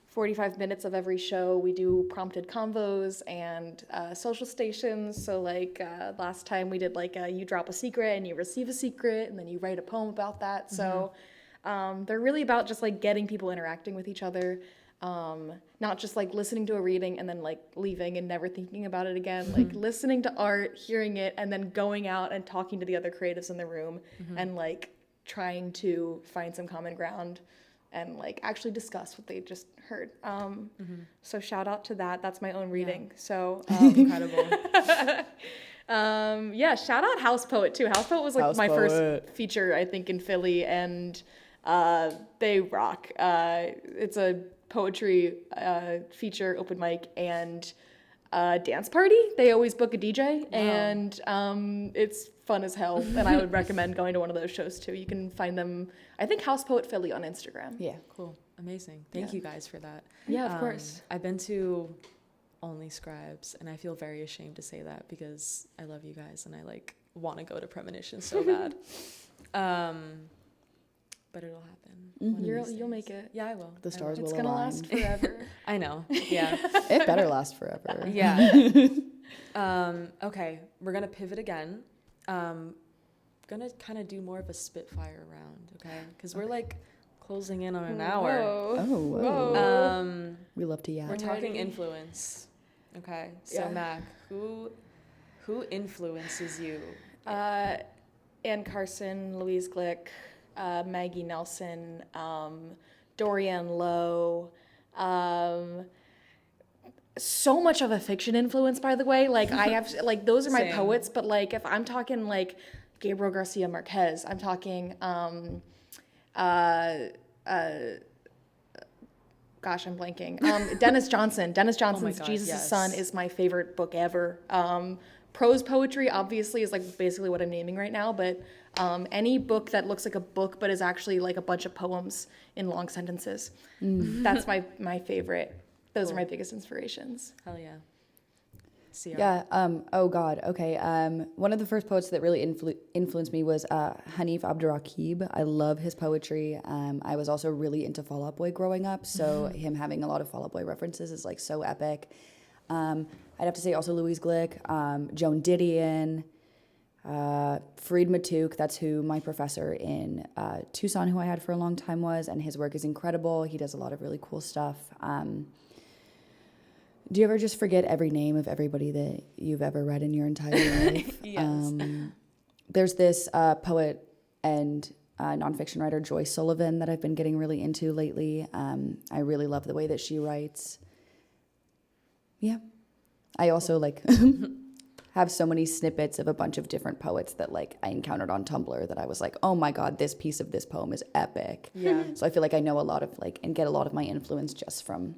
45 minutes of every show, we do prompted convos and social stations. So like last time we did like you drop a secret and you receive a secret, and then you write a poem about that. So they're really about just like getting people interacting with each other. Not just like listening to a reading and then like leaving and never thinking about it again, like listening to art, hearing it, and then going out and talking to the other creatives in the room and like trying to find some common ground and like actually discuss what they just heard. So shout out to that. That's my own reading. Yeah. So Incredible. Yeah, shout out House Poet too. House Poet was like my first feature, I think, in Philly, and they rock. It's a poetry feature, open mic, and dance party. They always book a DJ, and it's fun as hell, and I would recommend going to one of those shows too. You can find them, I think, House Poet Philly on Instagram. Yeah. Cool. Amazing. Thank you guys for that. Yeah, of course. I've been to only Scribes, and I feel very ashamed to say that because I love you guys and I like want to go to Premonitions so bad. but it'll happen. Mhm. one of these You'll days. make it. Yeah, I will. The I stars will. will It's gonna align. last forever. I know. Yeah. It better last forever. Yeah. Okay, we're gonna pivot again. Gonna kind of do more of a spitfire round, okay? Because we're like closing in on an hour. Whoa. Oh, whoa. Whoa. We love to yap. We're I'm talking ready. influence. Okay, so Yeah. Mac, who influences you? Ann Carson, Louise Glick, Maggie Nelson, Dorianne Lowe. So much of a fiction influence, by the way. Like I have, like those are my Same. poets. But like if I'm talking like Gabriel Garcia Marquez, I'm talking. Gosh, I'm blanking. Dennis Johnson. Dennis Johnson's God, Jesus' yes. Son is my favorite book ever. Prose poetry, obviously, is like basically what I'm naming right now. But any book that looks like a book but is actually like a bunch of poems in long sentences. That's my favorite. Those are my biggest inspirations. Hell yeah. CR. Yeah. Oh God. Okay. One of the first poets that really influenced me was Hanif Abdurraqib. I love his poetry. I was also really into Fall Out Boy growing up, so him having a lot of Fall Out Boy references is like so epic. I'd have to say also Louise Glick, Joan Didion, Fareed Matuk. That's who my professor in Tucson, who I had for a long time, was, and his work is incredible. He does a lot of really cool stuff. Do you ever just forget every name of everybody that you've ever read in your entire life? Yes. There's this poet and nonfiction writer, Joyce Sullivan, that I've been getting really into lately. I really love the way that she writes. Yeah. I also like have so many snippets of a bunch of different poets that like I encountered on Tumblr that I was like, oh my God, this piece of this poem is epic. Yeah. So I feel like I know a lot of like, and get a lot of my influence just from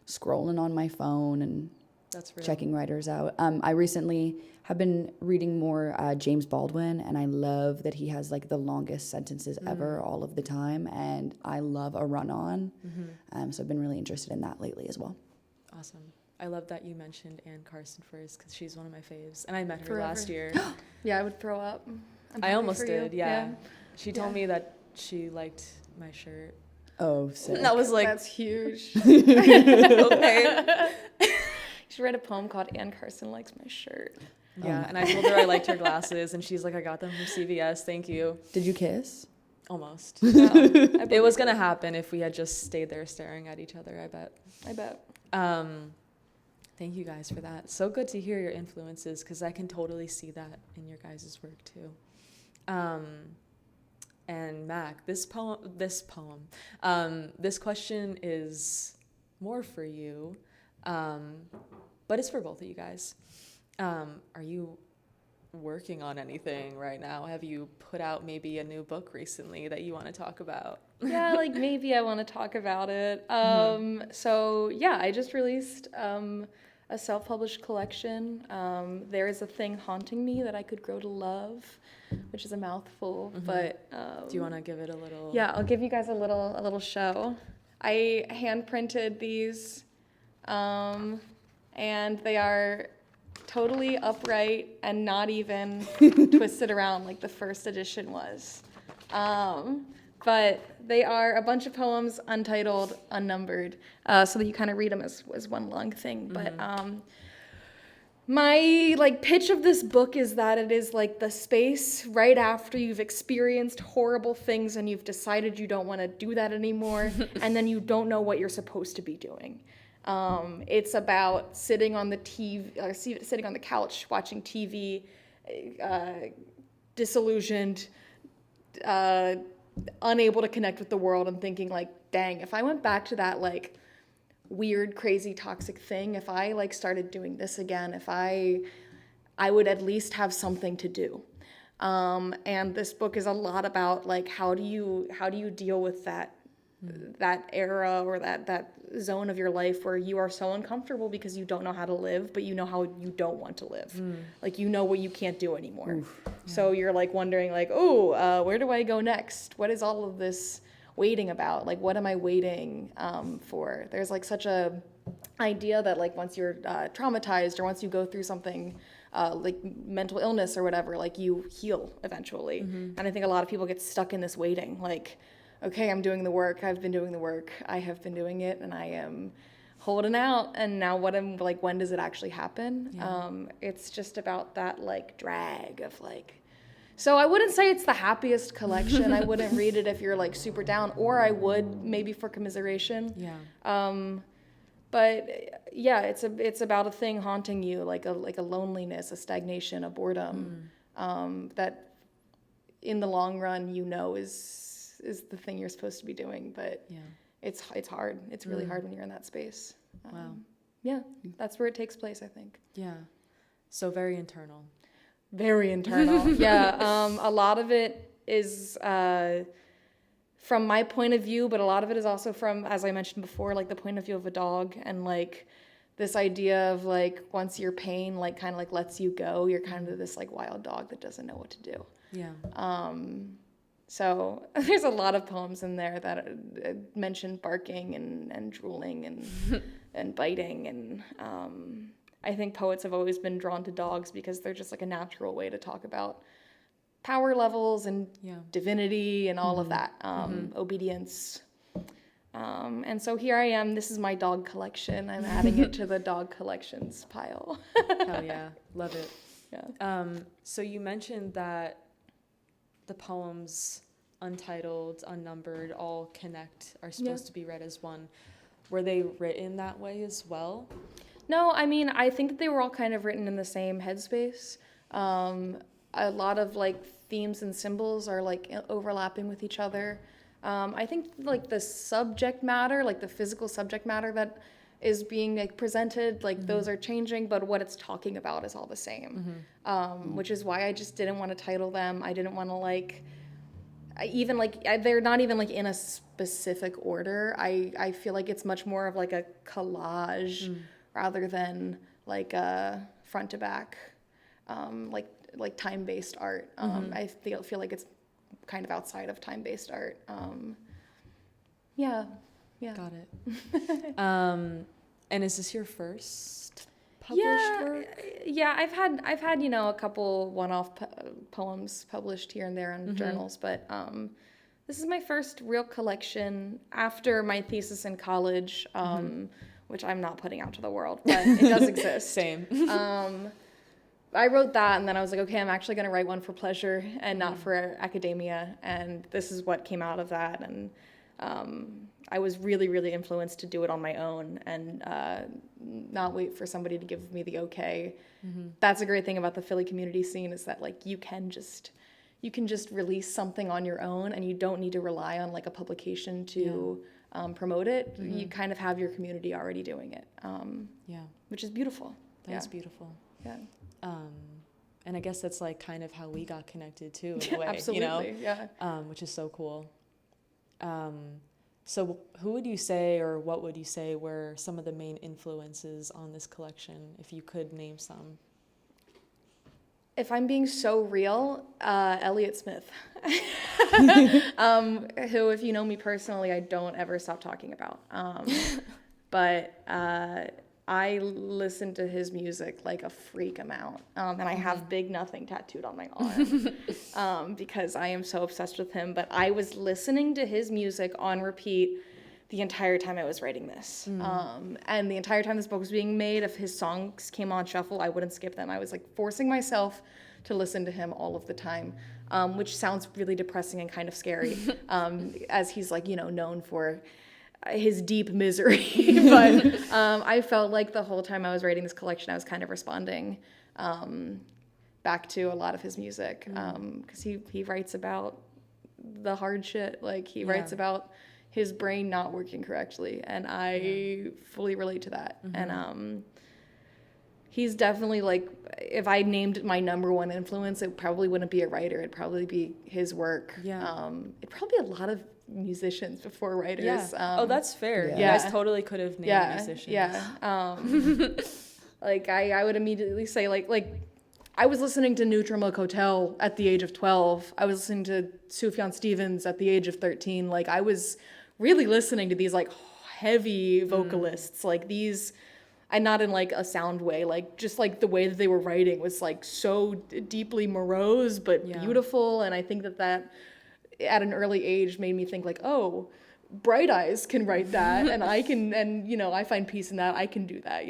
scrolling on my phone and That's real. checking writers out. I recently have been reading more James Baldwin, and I love that he has like the longest sentences ever all of the time, and I love a run-on. So I've been really interested in that lately as well. Awesome. I love that you mentioned Ann Carson first because she's one of my faves, and I met her Forever. last year. Yeah, I would throw up. I'm I happy almost for you. did. Yeah. She told Yeah. me that she liked my shirt. Oh, sick. And that was like, That's huge. okay. She read a poem called Ann Carson Likes My Shirt. Yeah, and I told her I liked her glasses, and she's like, I got them from CVS. Thank you. Did you kiss? Almost. Wow. It was gonna happen if we had just stayed there staring at each other, I bet. I bet. Thank you guys for that. So good to hear your influences because I can totally see that in your guys' work too. And Mac, this question is more for you, but it's for both of you guys. Are you working on anything right now? Have you put out maybe a new book recently that you want to talk about? Yeah, like maybe I want to talk about it. So yeah, I just released a self-published collection. There is a thing haunting me that I could grow to love, which is a mouthful, but Do you want to give it a little? yeah, I'll give you guys a little show. I hand printed these, and they are totally upright and not even twisted around like the first edition was. But they are a bunch of poems, untitled, unnumbered, so that you kind of read them as one long thing. But my like pitch of this book is that it is like the space right after you've experienced horrible things and you've decided you don't want to do that anymore, and then you don't know what you're supposed to be doing. It's about sitting on the sitting on the couch watching TV, disillusioned, unable to connect with the world, and thinking like, dang, if I went back to that like weird, crazy, toxic thing, if I like started doing this again, if I would at least have something to do. And this book is a lot about like how do you deal with that era or that zone of your life where you are so uncomfortable because you don't know how to live, but you know how you don't want to live. Like you know what you can't do anymore. Oof. So you're like wondering like, oh, where do I go next? What is all of this waiting about? Like, what am I waiting for? There's like such a idea that like once you're traumatized or once you go through something like mental illness or whatever, like you heal eventually. And I think a lot of people get stuck in this waiting, like, okay, I'm doing the work, I've been doing the work, I have been doing it, and I am holding out, and now when does it actually happen? It's just about that like drag of like, so I wouldn't say it's the happiest collection. I wouldn't read it if you're like super down, or I would maybe for commiseration. But yeah, it's about a thing haunting you, like a loneliness, a stagnation, a boredom, that in the long run is the thing you're supposed to be doing, but it's hard. It's really hard when you're in that space. Yeah, that's where it takes place, I think. Yeah. So very internal. Very internal. Yeah. A lot of it is from my point of view, but a lot of it is also from, as I mentioned before, like the point of view of a dog, and like this idea of like once your pain like kind of like lets you go, you're kind of this like wild dog that doesn't know what to do. Yeah. So there's a lot of poems in there that mention barking and drooling and biting, and I think poets have always been drawn to dogs because they're just like a natural way to talk about power levels and divinity and all of that, obedience. And so here I am. This is my dog collection. I'm adding it to the dog collections pile. Hell yeah. Love it. Yeah. So you mentioned that the poems Untitled, Unnumbered, all connect, are supposed to be read as one. Were they written that way as well? No, I mean, I think that they were all kind of written in the same headspace. A lot of like themes and symbols are like overlapping with each other. I think like the subject matter, like the physical subject matter that is being like presented, like those are changing, but what it's talking about is all the same. Which is why I just didn't want to title them. I didn't want to like, they're not even like in a specific order. I feel like it's much more of like a collage rather than like a front to back, like time-based art. I feel like it's kind of outside of time-based art. Yeah. Got it. And is this your first published work? Yeah, I've had a couple one-off poems published here and there in journals, but this is my first real collection after my thesis in college, which I'm not putting out to the world, but it does exist. Same. I wrote that, and then I was like, okay, I'm actually going to write one for pleasure and not for academia, and this is what came out of that. And I was really, really influenced to do it on my own and not wait for somebody to give me the okay. That's a great thing about the Philly community scene, is that like you can just release something on your own, and you don't need to rely on like a publication to promote it. You kind of have your community already doing it, which is beautiful. That's beautiful. Yeah. And I guess that's like kind of how we got connected too, in a way. Absolutely. Yeah. Which is so cool. So who would you say, or what would you say were some of the main influences on this collection, if you could name some? If I'm being so real, Elliott Smith, who, if you know me personally, I don't ever stop talking about. But I listen to his music like a freak amount, and I have Big Nothing tattooed on my arm because I am so obsessed with him. But I was listening to his music on repeat the entire time I was writing this. And the entire time this book was being made, if his songs came on shuffle, I wouldn't skip them. I was like forcing myself to listen to him all of the time, which sounds really depressing and kind of scary, as he's like, known for his deep misery. But I felt like the whole time I was writing this collection, I was kind of responding back to a lot of his music, because he writes about the hard shit. Like he writes about his brain not working correctly, and I fully relate to that. And he's definitely like, if I named my number one influence, it probably wouldn't be a writer. It'd probably be his work. It'd probably be a lot of musicians before writers. That's fair. You guys totally could have named musicians. Like I would immediately say like I was listening to Nutrimilk Hotel at the age of 12. I was listening to Sufjan Stevens at the age of 13. Like I was really listening to these like heavy vocalists, like these and not in like a sound way, like just like the way that they were writing was like so deeply morose but beautiful. And I think that at an early age made me think like, oh, Bright Eyes can write that, and I can, and I find peace in that. I can do that.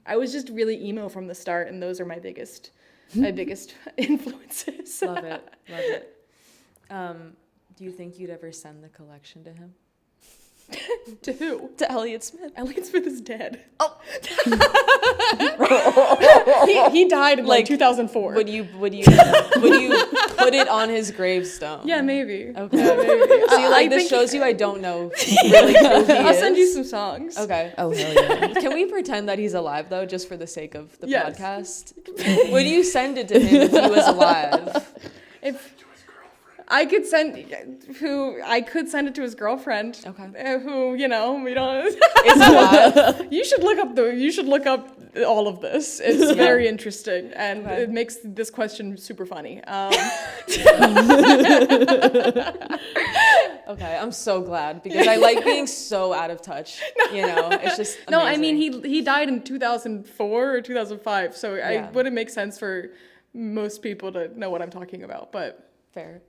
I was just really emo from the start, and those are my biggest influences. Love it. Do you think you'd ever send the collection to him? To who? To Elliott Smith. Elliott Smith is dead. Oh. he died in like 2004. Would you put it on his gravestone? Yeah, maybe. Okay. Yeah, maybe. See, this shows you I don't know really who he I'll is. send you some songs. Okay. Oh, hell yeah. Can we pretend that he's alive though, just for the sake of the Yes. podcast? Would you send it to him if he was alive? If I could send it to his girlfriend. Okay. Who we don't. Is alive. You should look up all of this. It's very interesting, and Okay. it makes this question super funny. Okay, I'm so glad because I like being so out of touch. It's just amazing. No, I mean he died in 2004 or 2005, so Yeah. it wouldn't make sense for most people to know what I'm talking about. But Fair.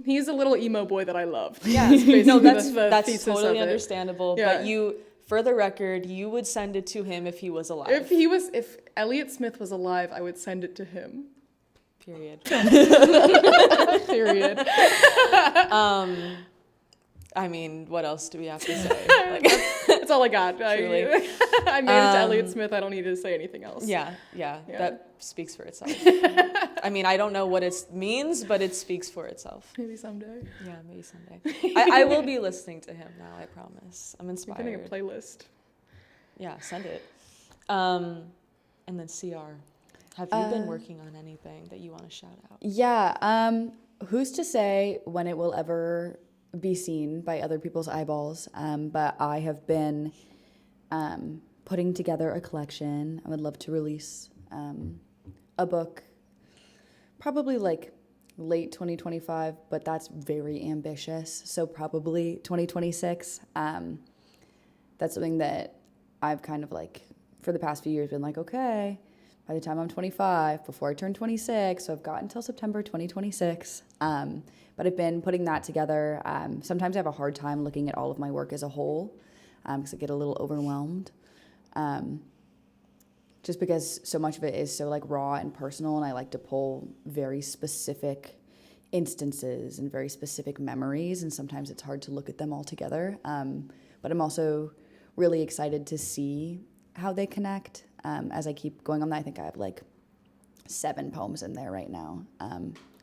he's a little emo boy that I love. Yeah, no, that's thesis totally of it. understandable. Yeah. But for the record, you would send it to him if he was alive. If Elliott Smith was alive, I would send it to him. Period. Period. I mean, what else do we have to say? That's all I got. Truly. I made it to Elliott Smith. I don't need to say anything else. Yeah, that speaks for itself. I mean, I don't know what it means, but it speaks for itself. Maybe someday. Yeah, maybe someday. I will be listening to him now, I promise. I'm I'm inspired. getting a playlist. Yeah, send it. And then CR. Have you been working on anything that you want to shout out? Yeah. Who's to say when it will ever be seen by other people's eyeballs? But I have been putting together a collection. I would love to release a book, probably like late 2025, but that's very ambitious. So probably 2026. That's something that I've kind of like for the past few years been like, okay, by the time I'm 25, before I turn 26, so I've got until September 2026. But I've been putting that together. Sometimes I have a hard time looking at all of my work as a whole because I get a little overwhelmed. Just because so much of it is so like raw and personal, and I like to pull very specific instances and very specific memories, and sometimes it's hard to look at them all together. But I'm also really excited to see how they connect as I keep going on that. I think I have like 7 poems in there right now.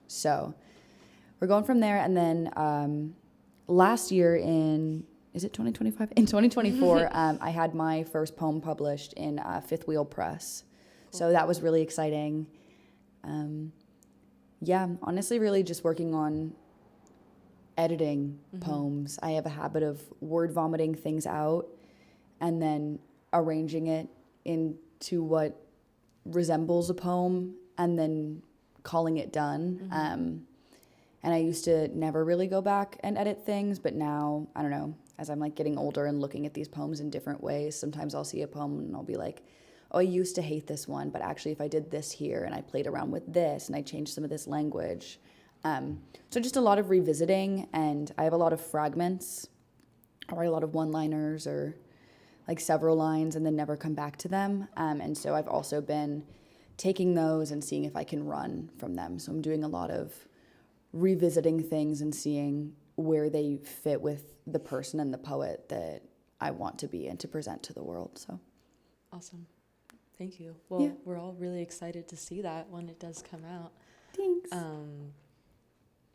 So we're going from there. And then last year is it 2025? In 2024, I had my first poem published in Fifth Wheel Press. Cool. So that was really exciting. Yeah, honestly, really just working on editing poems. I have a habit of word vomiting things out and then arranging it into what resembles a poem and then calling it done. And I used to never really go back and edit things, but now, I don't know, as I'm like getting older and looking at these poems in different ways, sometimes I'll see a poem and I'll be like, oh, I used to hate this one, but actually if I did this here and I played around with this and I changed some of this language. So just a lot of revisiting, and I have a lot of fragments or a lot of one-liners or like several lines and then never come back to them. And so I've also been taking those and seeing if I can run from them. So I'm doing a lot of revisiting things and seeing where they fit with the person and the poet that I want to be and to present to the world. So awesome. Thank you. Well, we're all really excited to see that when it does come out. Thanks.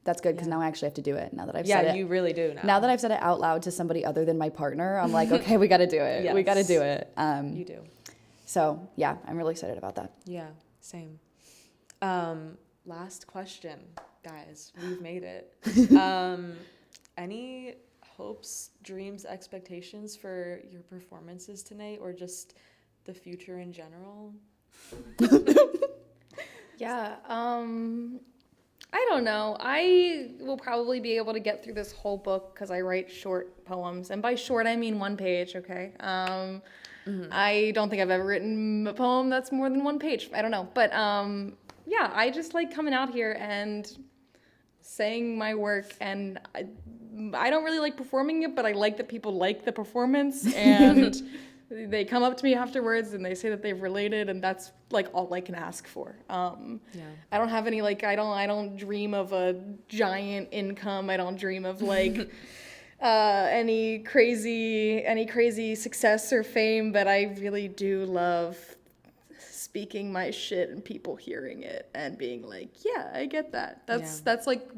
That's good because now I actually have to do it. Now that I've said it. Yeah, you really do now. Now that I've said it out loud to somebody other than my partner, I'm like, okay, we got to do it. Yes. We got to do it. You do. So yeah, I'm really excited about that. Yeah, same. Last question, guys. We've made it. Any hopes, dreams, expectations for your performances tonight, or just the future in general? Yeah. I don't know. I will probably be able to get through this whole book because I write short poems. And by short, I mean 1 page, okay? I don't think I've ever written a poem that's more than 1 page. I don't know. But yeah, I just like coming out here and saying my work. And I don't really like performing it, but I like that people like the performance. And they come up to me afterwards and they say that they've related, and that's like all I can ask for. I don't have any like I don't dream of a giant income. I don't dream of like any crazy success or fame, but I really do love speaking my shit and people hearing it and being like, yeah, I get that. That's like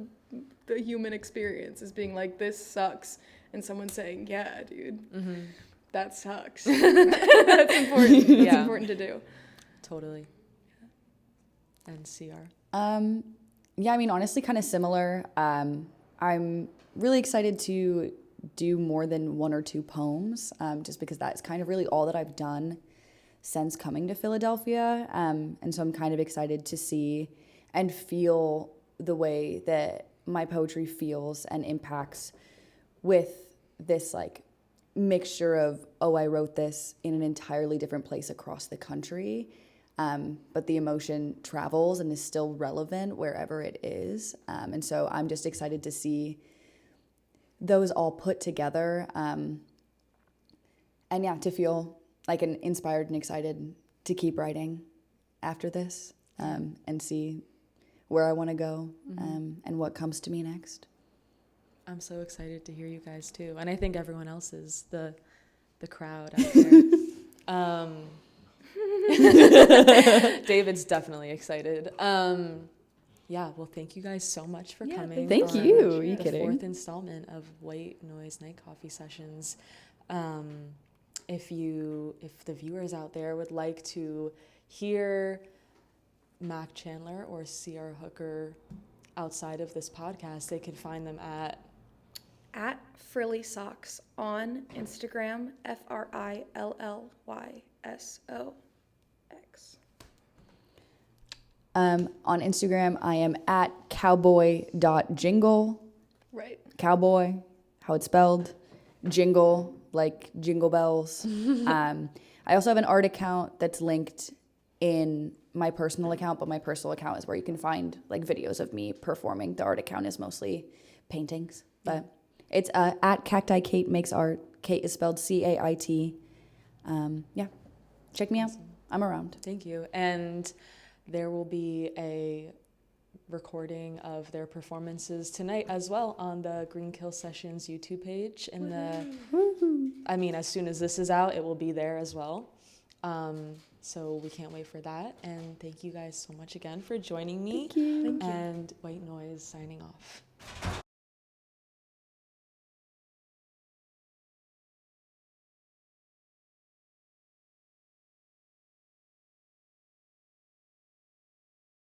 the human experience, is being like, this sucks, and someone saying, yeah, dude. That sucks. That's important. It's important to do. Totally. And CR? Yeah, I mean, honestly, kind of similar. I'm really excited to do more than 1 or 2 poems, just because that's kind of really all that I've done since coming to Philadelphia. And so I'm kind of excited to see and feel the way that my poetry feels and impacts with this, like, mixture of, oh, I wrote this in an entirely different place across the country, but the emotion travels and is still relevant wherever it is. And so I'm just excited to see those all put together, and yeah, to feel like inspired and excited to keep writing after this, and see where I want to go, and what comes to me next. I'm so excited to hear you guys too, and I think everyone else is, the crowd out there. David's definitely excited. Yeah, well, thank you guys so much for coming. Thank on you. Are you the kidding? 4th installment of White Noise Night Coffee Sessions. If the viewers out there would like to hear Mac Chandler or C.R. Hooker outside of this podcast, they could find them at Frilly Socks on Instagram, FRILLYSOX. On Instagram, I am at cowboy.jingle. Right. Cowboy, how it's spelled. Jingle, like jingle bells. I also have an art account that's linked in my personal account, but my personal account is where you can find like videos of me performing. The art account is mostly paintings, but it's at Cacti Kate Makes Art. Kate is spelled CAIT. Yeah, check me out. I'm around. Thank you. And there will be a recording of their performances tonight as well on the Green Kill Sessions YouTube page. As soon as this is out, it will be there as well. So we can't wait for that. And thank you guys so much again for joining me. Thank you. And White Noise signing off.